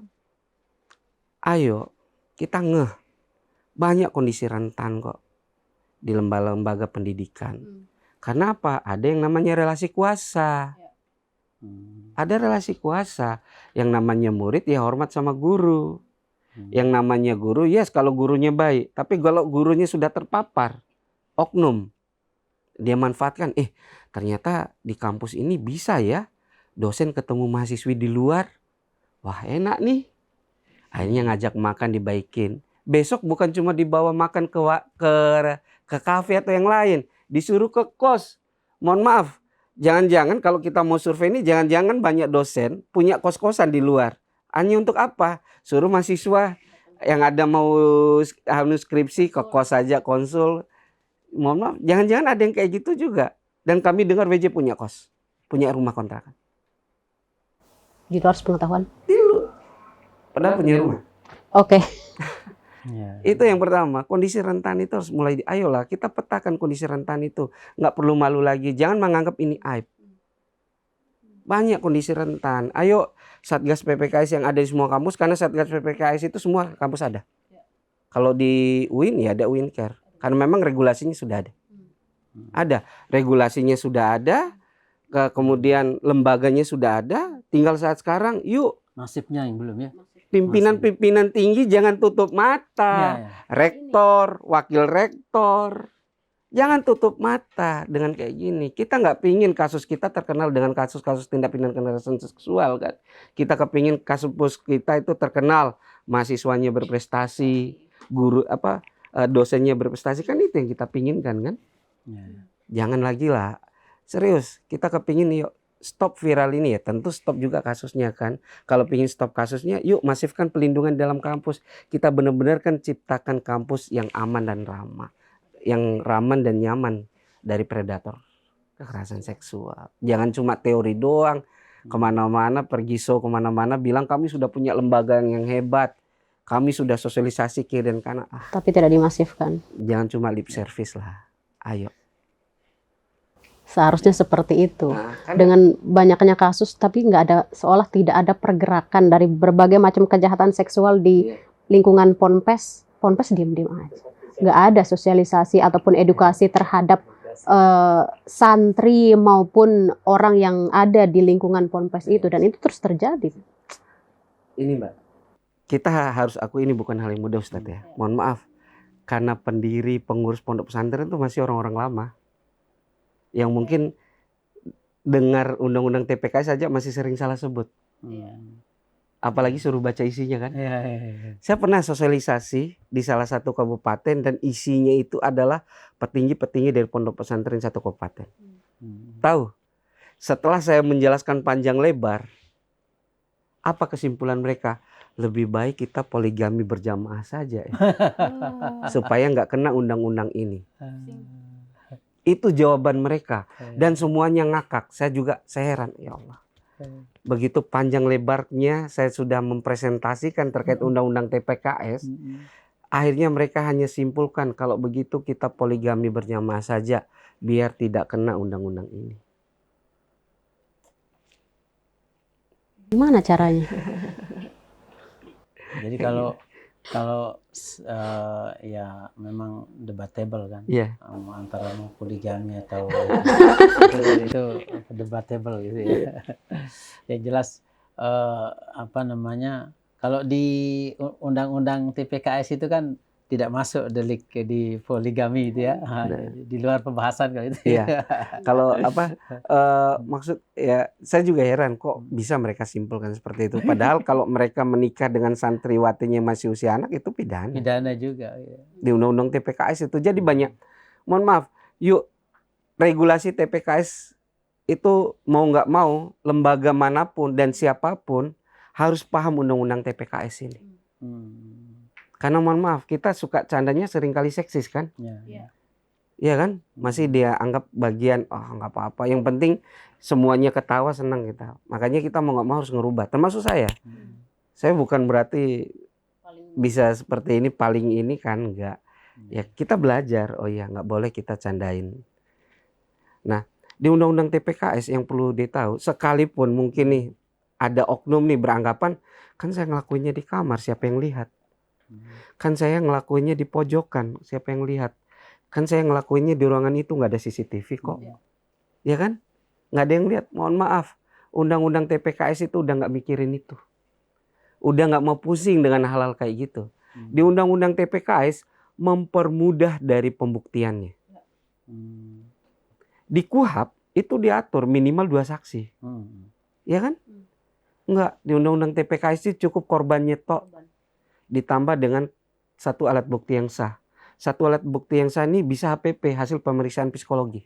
ayo kita ngeh. Banyak kondisi rentan kok di lembaga-lembaga pendidikan. Karena apa? Ada yang namanya relasi kuasa. Ada relasi kuasa. Yang namanya murid ya hormat sama guru. Yang namanya guru, yes kalau gurunya baik. Tapi kalau gurunya sudah terpapar oknum, dia manfaatkan, ternyata di kampus ini bisa ya dosen ketemu mahasiswi di luar, wah enak nih, akhirnya ngajak makan dibaikin. Besok bukan cuma dibawa makan ke kafe atau yang lain, disuruh ke kos. Mohon maaf, jangan-jangan kalau kita mau survei ini, jangan-jangan banyak dosen punya kos-kosan di luar Hanya untuk apa? Suruh mahasiswa yang ada mau skripsi ke kos saja konsul. Mohon maaf, jangan-jangan ada yang kayak gitu juga. Dan kami dengar WJ punya kos, punya rumah kontrakan. Di luar pengetahuan. Padahal punya rumah. Oke. Ya. Itu yang pertama, kondisi rentan itu harus mulai, ayolah kita petakan kondisi rentan itu. Nggak perlu malu lagi, jangan menganggap ini aib. Banyak kondisi rentan, ayo Satgas PPKS yang ada di semua kampus, karena Satgas PPKS itu semua kampus ada. Kalau di UIN ya ada UIN Care, karena memang regulasinya sudah ada. Ada, regulasinya sudah ada, kemudian lembaganya sudah ada, tinggal saat sekarang yuk. Nasibnya yang belum ya. Pimpinan-pimpinan tinggi jangan tutup mata. Ya. Rektor, wakil rektor, jangan tutup mata dengan kayak gini. Kita nggak pingin kasus kita terkenal dengan kasus-kasus tindak pidana kekerasan seksual kan. Kita kepingin kasus kita itu terkenal mahasiswanya berprestasi, guru dosennya berprestasi, kan itu yang kita pinginkan kan. Ya. Jangan lagi lah, serius kita kepingin yuk stop viral ini ya, tentu stop juga kasusnya kan. Kalau pingin stop kasusnya, yuk masifkan pelindungan dalam kampus. Kita benar-benar kan ciptakan kampus yang aman dan ramah, yang ramah dan nyaman dari predator kekerasan seksual. Jangan cuma teori doang, kemana-mana pergi kemana-mana bilang kami sudah punya lembaga yang hebat, kami sudah sosialisasi kiri dan kanan. Tapi tidak dimasifkan. Jangan cuma lip service lah, ayo. Seharusnya seperti itu. Nah, kan Dengan banyaknya kasus, tapi nggak ada, seolah tidak ada pergerakan dari berbagai macam kejahatan seksual di lingkungan Ponpes. Ponpes diam-diam aja. Nggak ada sosialisasi ataupun edukasi terhadap santri maupun orang yang ada di lingkungan Ponpes itu, dan itu terus terjadi. ini Mbak, kita harus akui ini bukan hal yang mudah Ustadz ya. Mohon maaf, karena pendiri pengurus pondok pesantren itu masih orang-orang lama yang mungkin dengar undang-undang TPK saja masih sering salah sebut. Apalagi suruh baca isinya kan. Saya pernah sosialisasi di salah satu kabupaten dan isinya itu adalah petinggi-petinggi dari pondok pesantren satu kabupaten. Tahu, setelah saya menjelaskan panjang lebar, apa kesimpulan mereka? Lebih baik kita poligami berjamaah saja ya. Supaya nggak kena undang-undang ini. Itu jawaban mereka. Dan semuanya ngakak. Saya heran, ya Allah. Begitu panjang lebarnya saya sudah mempresentasikan terkait undang-undang TPKS. Akhirnya mereka hanya simpulkan kalau begitu kita poligami berjamaah saja biar tidak kena undang-undang ini. Gimana caranya? Jadi kalau ya memang debatable kan, antara mau poligami atau itu debatable gitu ya. Yang jelas kalau di undang-undang TPKS itu kan tidak masuk delik di poligami itu ya, di luar pembahasan kalau itu. Iya. Kalau maksud ya saya juga heran kok bisa mereka simpulkan seperti itu. Padahal kalau mereka menikah dengan santriwatinya masih usia anak itu pidana. Pidana juga. Ya. Di undang-undang TPKS itu jadi banyak. Mohon maaf, yuk regulasi TPKS itu mau nggak mau lembaga manapun dan siapapun harus paham undang-undang TPKS ini. Karena mohon maaf, kita suka candanya seringkali seksis kan? Iya kan? Masih dia anggap bagian, nggak apa-apa. Yang penting semuanya ketawa, senang kita. Makanya kita mau nggak mau harus ngerubah. Termasuk saya. Saya bukan berarti bisa seperti ini, paling ini kan, enggak. Ya kita belajar, oh ya nggak boleh kita candain. Nah, di undang-undang TPKS yang perlu ditahu, sekalipun mungkin nih ada oknum nih beranggapan, kan saya ngelakuinnya di kamar, siapa yang lihat? Kan saya ngelakuinnya di pojokan, siapa yang lihat? Kan saya ngelakuinnya di ruangan itu nggak ada CCTV kok, ya kan? Nggak ada yang lihat. Mohon maaf, undang-undang TPKS itu udah nggak mikirin itu, udah nggak mau pusing dengan hal-hal kayak gitu. Di undang-undang TPKS mempermudah dari pembuktiannya. Di KUHP itu diatur minimal 2 saksi, ya kan? Enggak, di undang-undang TPKS itu cukup korbannya tok. Ditambah dengan 1 alat bukti yang sah. 1 alat bukti yang sah ini bisa HPP, hasil pemeriksaan psikologi.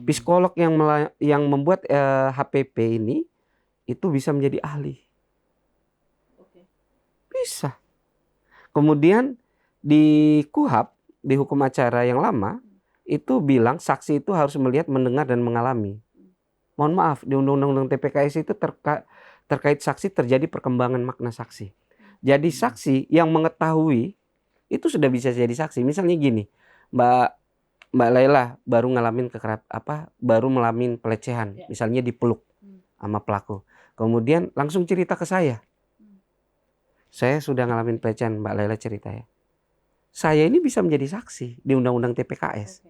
Psikolog yang membuat HPP ini itu bisa menjadi ahli. bisa. Kemudian di KUHP, di hukum acara yang lama, itu bilang saksi itu harus melihat, mendengar, dan mengalami. Mohon maaf, di Undang-Undang TPKS itu terkait saksi terjadi perkembangan makna saksi. Jadi saksi yang mengetahui itu sudah bisa jadi saksi. Misalnya gini, Mbak Laila baru ngalamin baru ngalamin pelecehan, misalnya dipeluk sama pelaku. Kemudian langsung cerita ke saya. Saya sudah ngalamin pelecehan, Mbak Laila cerita ya. Saya ini bisa menjadi saksi di Undang-Undang TPKS.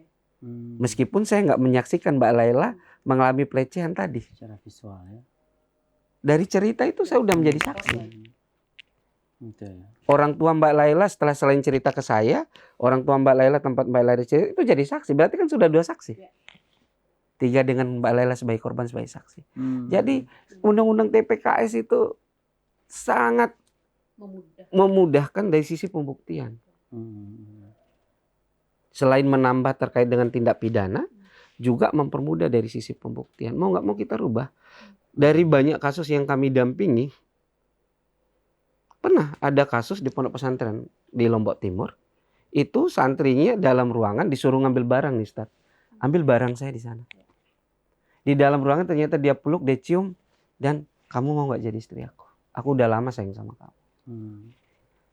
Meskipun saya nggak menyaksikan Mbak Laila mengalami pelecehan tadi. Secara visual ya. Dari cerita itu saya sudah menjadi saksi. Betul. Orang tua Mbak Laila setelah selain cerita ke saya, orang tua Mbak Laila tempat Mbak Laila cerita itu jadi saksi. Berarti kan sudah 2 saksi. 3 dengan Mbak Laila sebagai korban sebagai saksi. Jadi Undang-Undang TPKS itu sangat memudahkan dari sisi pembuktian. Selain menambah terkait dengan tindak pidana, juga mempermudah dari sisi pembuktian. Mau nggak mau kita rubah. Dari banyak kasus yang kami dampingi, pernah ada kasus di pondok pesantren di Lombok Timur. Itu santrinya dalam ruangan disuruh ngambil barang nih Ustaz. Ambil barang saya di sana. Di dalam ruangan ternyata dia peluk, dia cium, dan kamu mau nggak jadi istri aku? Aku udah lama sayang sama kamu.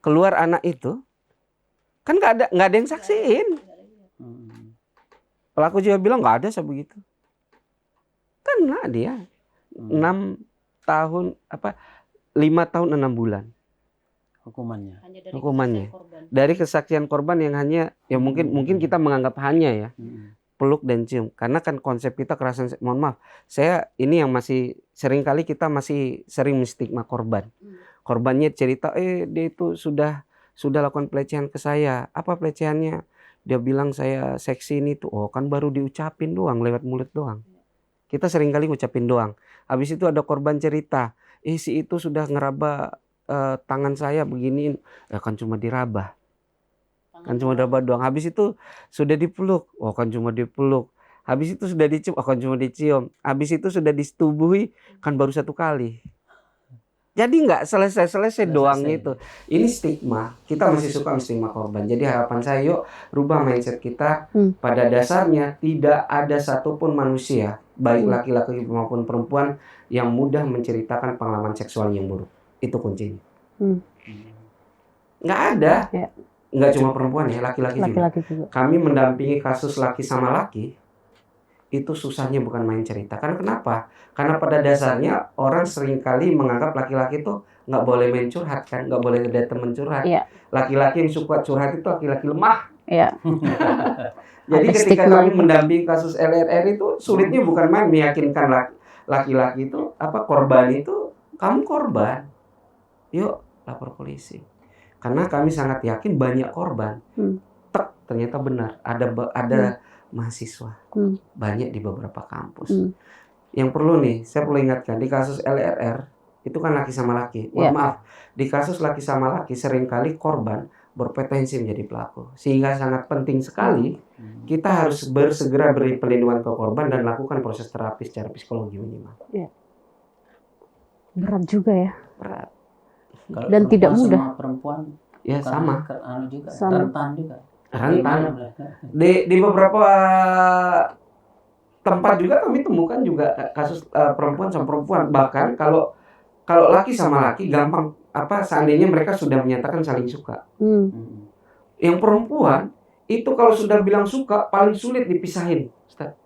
Keluar anak itu, kan nggak ada yang saksiin. Pelaku juga bilang nggak ada sebegitu. Kena dia 5 tahun 6 bulan. Hukumannya. Dari kesaksian korban yang hanya mungkin kita menganggap hanya ya. Peluk dan cium. Karena kan konsep kita kekerasan, mohon maaf, saya ini yang masih sering kali kita masih sering menstigma korban. Korbannya cerita dia itu sudah lakukan pelecehan ke saya. Apa pelecehannya? Dia bilang saya seksi ini tuh. Oh kan baru diucapin doang lewat mulut doang. Kita sering kali ngucapin doang. Habis itu ada korban cerita, si itu sudah ngeraba tangan saya beginiin. Ya kan cuma diraba. Kan cuma diraba doang. Habis itu sudah dipeluk. Oh kan cuma dipeluk. Habis itu sudah dicium. Oh kan cuma dicium. Habis itu sudah disetubuhi. Kan baru 1 kali. Jadi nggak selesai doang itu. Ini stigma. Kita masih suka stigma korban. Jadi harapan saya yuk rubah mindset kita. Pada dasarnya tidak ada satupun manusia, baik laki-laki maupun perempuan, yang mudah menceritakan pengalaman seksual yang buruk. Itu kuncinya. Nggak ada. Nggak cuma perempuan ya, laki-laki juga. Kami mendampingi kasus laki sama laki. Itu susahnya bukan main cerita. Karena kenapa? Karena pada dasarnya orang seringkali menganggap laki-laki itu nggak boleh main curhat kan, nggak boleh ada teman curhat. Laki-laki yang suka curhat itu laki-laki lemah. Jadi ketika kami mendampingi kasus LRR itu sulitnya bukan main meyakinkan laki-laki itu korban itu kamu korban, yuk lapor polisi. Karena kami sangat yakin banyak korban. Ternyata benar ada mahasiswa banyak di beberapa kampus. Yang perlu nih, saya perlu ingatkan di kasus LRR itu kan laki sama laki. Mohon maaf, di kasus laki sama laki seringkali korban berpotensi menjadi pelaku. Sehingga sangat penting sekali kita harus bersegera beri perlindungan ke korban dan lakukan proses terapi secara psikologi minimal. Berat juga ya. Berat. Dan tidak mudah. Sama perempuan ya sama. Rentan juga. Rentan. Di beberapa tempat juga kami temukan juga kasus perempuan sama perempuan. Bahkan kalau laki sama laki gampang seandainya mereka sudah menyatakan saling suka. Yang perempuan itu kalau sudah bilang suka paling sulit dipisahin, Ustaz.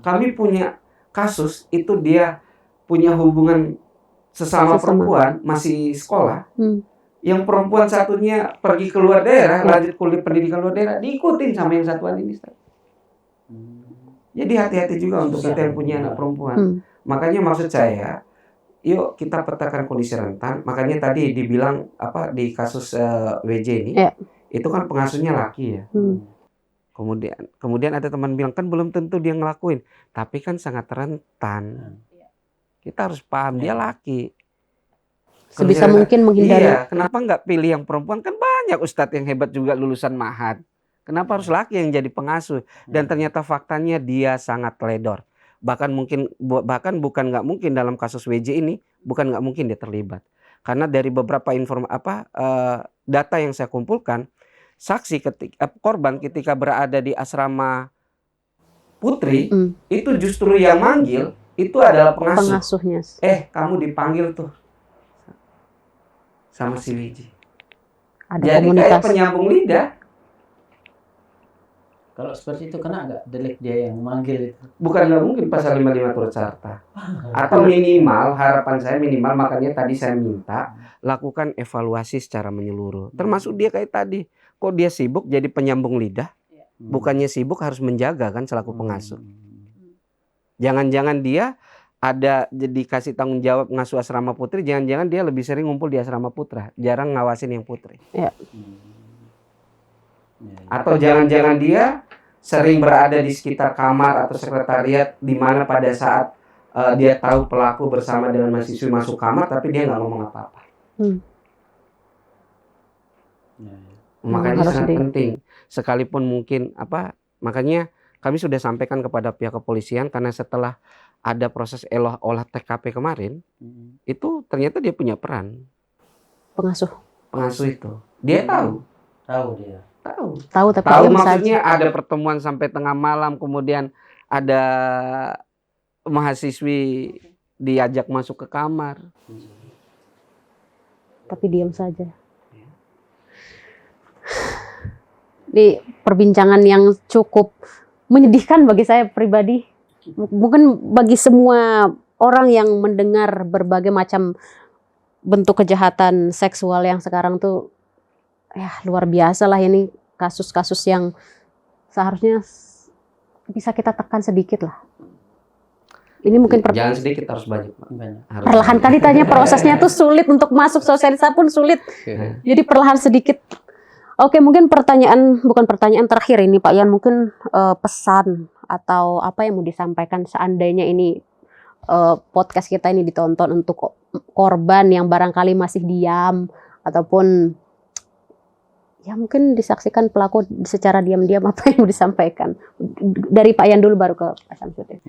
Kami punya kasus itu dia punya hubungan sesama perempuan masih sekolah. Yang perempuan satunya pergi keluar daerah, lanjut kuliah pendidikan luar daerah, diikutin sama yang satuan ini, Ustaz. Jadi hati-hati juga untuk kita yang punya anak perempuan. Makanya maksud saya, yuk kita petakan kondisi rentan. Makanya tadi dibilang di kasus WJ ini, itu kan pengasuhnya laki ya. Kemudian ada teman bilang kan belum tentu dia ngelakuin, tapi kan sangat rentan. Kita harus paham dia laki. Sebisa mungkin menghindari. Iya, kenapa nggak pilih yang perempuan? Kan banyak ustadz yang hebat juga lulusan Ma'had. Kenapa harus laki yang jadi pengasuh? Dan ternyata faktanya dia sangat teledor. Bahkan bukan nggak mungkin dalam kasus WJ ini, bukan nggak mungkin dia terlibat. Karena dari beberapa data yang saya kumpulkan, saksi korban ketika berada di asrama Putri itu justru yang manggil itu adalah Pengasuhnya. kamu dipanggil tuh sama si Wiji. Ada Jadi kayak komunikasi. penyambung lidah. Kalau seperti itu kena nggak delik dia yang manggil itu? Bukan nggak mungkin pasal 55 turut serta. Atau minimal, harapan saya minimal, makanya tadi saya minta lakukan evaluasi secara menyeluruh. Termasuk dia kayak tadi, kok dia sibuk jadi penyambung lidah? Bukannya sibuk harus menjaga kan selaku pengasuh. Jangan-jangan dia ada jadi kasih tanggung jawab ngasuh asrama putri, jangan-jangan dia lebih sering ngumpul di asrama putra, jarang ngawasin yang putri. Ya. Atau jangan-jangan dia sering berada di sekitar kamar atau sekretariat di mana pada saat dia tahu pelaku bersama dengan mahasiswi masuk kamar tapi dia nggak ngomong apa-apa. Makanya sangat penting. Sekalipun mungkin makanya kami sudah sampaikan kepada pihak kepolisian karena setelah ada proses olah TKP kemarin, itu ternyata dia punya peran. Pengasuh itu. Dia tahu. Tahu Tapi maksudnya ada pertemuan sampai tengah malam, kemudian ada mahasiswi diajak masuk ke kamar. Tapi diam saja. Di perbincangan yang cukup menyedihkan bagi saya pribadi. Mungkin bagi semua orang yang mendengar berbagai macam bentuk kejahatan seksual yang sekarang tuh ya luar biasa lah, ini kasus-kasus yang seharusnya bisa kita tekan sedikit lah. Ini mungkin jangan sedikit, harus banyak. Perlahan kan ditanya prosesnya tuh sulit, untuk masuk sosialisasi pun sulit. Jadi perlahan sedikit. Oke, mungkin bukan pertanyaan terakhir ini Pak Yan, mungkin pesan atau apa yang mau disampaikan seandainya ini podcast kita ini ditonton untuk korban yang barangkali masih diam ataupun ya mungkin disaksikan pelaku secara diam-diam, apa yang mau disampaikan? Dari Pak Yan dulu baru ke Pak Syamsuddin.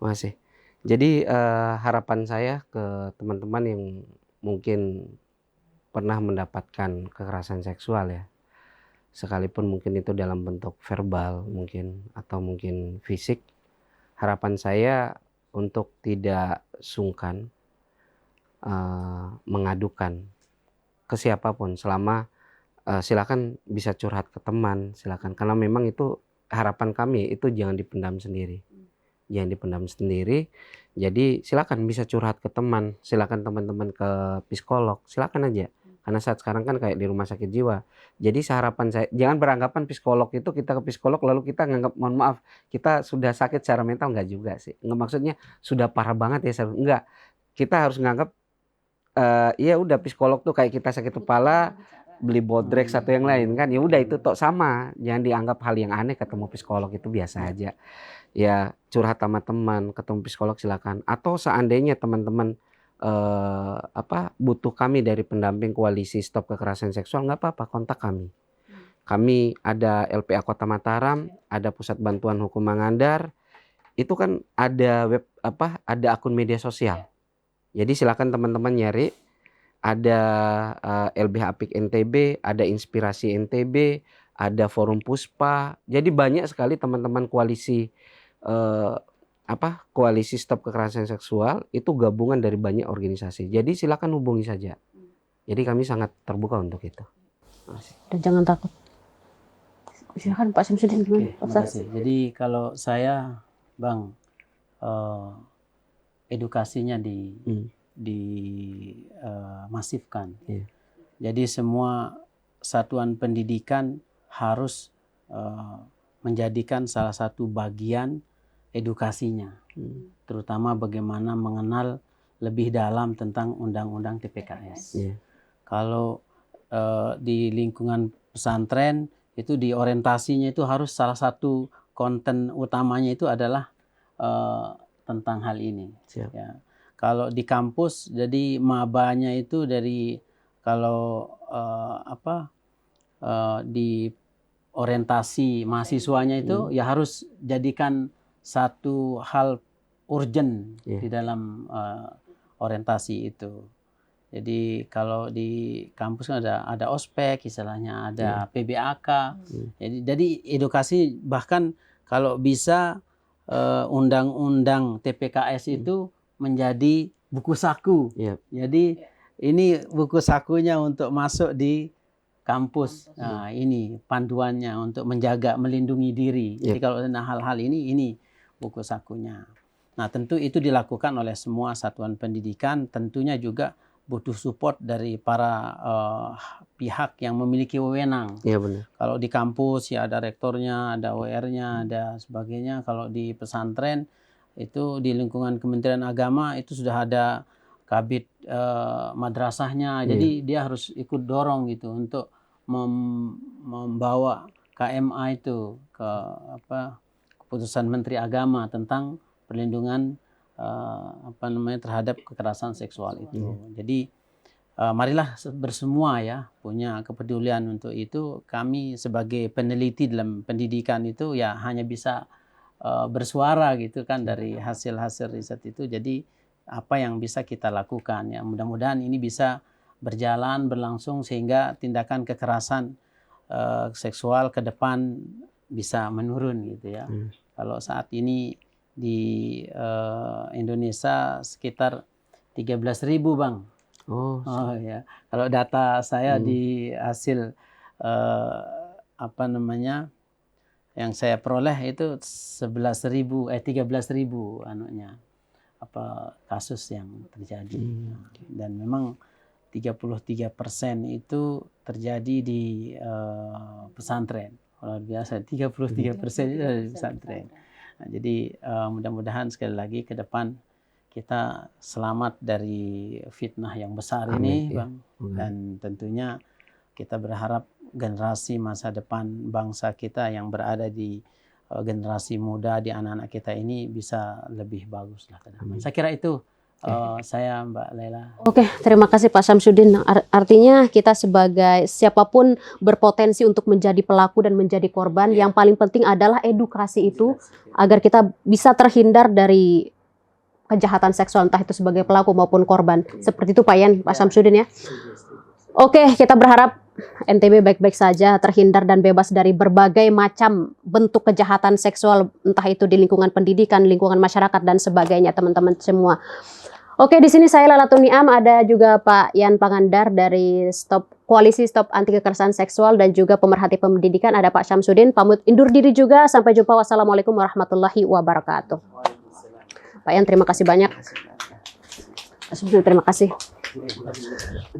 Makasih. Jadi harapan saya ke teman-teman yang mungkin pernah mendapatkan kekerasan seksual ya, sekalipun mungkin itu dalam bentuk verbal mungkin atau mungkin fisik, harapan saya untuk tidak sungkan mengadukan ke siapapun, selama silakan bisa curhat ke teman, silakan, karena memang itu harapan kami itu jangan dipendam sendiri. Jadi silakan bisa curhat ke teman, silakan teman-teman ke psikolog, silakan aja. Karena saat sekarang kan kayak di rumah sakit jiwa. Jadi harapan saya jangan beranggapan psikolog itu kita ke psikolog lalu kita nganggap, mohon maaf, kita sudah sakit secara mental, enggak juga sih. Enggak, maksudnya sudah parah banget ya, enggak. Kita harus nganggap ya udah psikolog tuh kayak kita sakit kepala beli Bodrex atau yang lain kan, ya udah itu tok sama. Jangan dianggap hal yang aneh ketemu psikolog, itu biasa aja. Ya curhat sama teman, ketemu psikolog silakan. Atau seandainya teman-teman butuh kami dari pendamping koalisi Stop Kekerasan Seksual, nggak apa-apa, kontak kami. Kami ada LPA Kota Mataram, ada Pusat Bantuan Hukum Mangandar. Itu kan ada ada akun media sosial. Jadi silakan teman-teman nyari. Ada LBH Apik NTB, ada Inspirasi NTB, ada Forum Puspa. Jadi banyak sekali teman-teman koalisi koalisi Stop Kekerasan Seksual, itu gabungan dari banyak organisasi. Jadi silakan hubungi saja. Jadi kami sangat terbuka untuk itu. Dan jangan takut. Silakan Pak Syamsuddin gimana? Terima kasih. Jadi kalau saya, Bang, edukasinya dimasifkan. Jadi semua satuan pendidikan harus menjadikan salah satu bagian edukasinya, terutama bagaimana mengenal lebih dalam tentang undang-undang TPKS. Kalau di lingkungan pesantren itu di orientasinya itu harus salah satu konten utamanya itu adalah tentang hal ini. Ya. Kalau di kampus jadi mabanya itu dari kalau di orientasi mahasiswanya itu ya harus jadikan satu hal urgent di dalam orientasi itu. Jadi kalau di kampus kan ada ospek, istilahnya ada PBAK. Jadi edukasi, bahkan kalau bisa undang-undang TPKS itu menjadi buku saku. Jadi ini buku sakunya untuk masuk di kampus. Nah, ini panduannya untuk menjaga, melindungi diri. Jadi kalau ada hal-hal ini buku sakunya. Nah, tentu itu dilakukan oleh semua satuan pendidikan, tentunya juga butuh support dari para pihak yang memiliki wewenang. Iya benar. Kalau di kampus ya ada rektornya, ada WR-nya, ada sebagainya. Kalau di pesantren itu di lingkungan Kementerian Agama itu sudah ada kabid madrasahnya. Jadi dia harus ikut dorong gitu untuk membawa KMA itu ke keputusan Menteri Agama tentang perlindungan terhadap kekerasan seksual itu. Jadi marilah bersemua ya punya kepedulian untuk itu. Kami sebagai peneliti dalam pendidikan itu ya hanya bisa bersuara gitu kan dari hasil-hasil riset itu. Jadi apa yang bisa kita lakukan ya, mudah-mudahan ini bisa berjalan berlangsung sehingga tindakan kekerasan seksual ke depan bisa menurun gitu ya. Kalau saat ini di Indonesia sekitar 13.000 Bang. Oh ya. Kalau data saya di hasil yang saya peroleh itu 13.000 kasus yang terjadi. Dan memang 33% itu terjadi di pesantren. Luar biasa, 33% itu dari pesantren. Nah, jadi mudah-mudahan sekali lagi ke depan kita selamat dari fitnah yang besar ini, Bang. Dan tentunya kita berharap generasi masa depan bangsa kita yang berada di generasi muda, di anak-anak kita ini bisa lebih bagus lah ke depan. Saya kira itu saya, Mbak Laila. Oke, terima kasih Pak Syamsuddin. Artinya kita sebagai siapapun berpotensi untuk menjadi pelaku dan menjadi korban, yang paling penting adalah edukasi itu agar kita bisa terhindar dari kejahatan seksual, entah itu sebagai pelaku maupun korban. Seperti itu Pak Syamsuddin ya. Oke, kita berharap NTB baik-baik saja, terhindar dan bebas dari berbagai macam bentuk kejahatan seksual, entah itu di lingkungan pendidikan, lingkungan masyarakat dan sebagainya, teman-teman semua. Oke, di sini saya Lailatul Niam, ada juga Pak Yan Pangandar dari Koalisi Stop Anti Kekerasan Seksual dan juga pemerhati pendidikan, ada Pak Syamsuddin. Pamit undur diri juga, sampai jumpa. Wassalamualaikum warahmatullahi wabarakatuh. Pak Yan, terima kasih banyak. Terima kasih.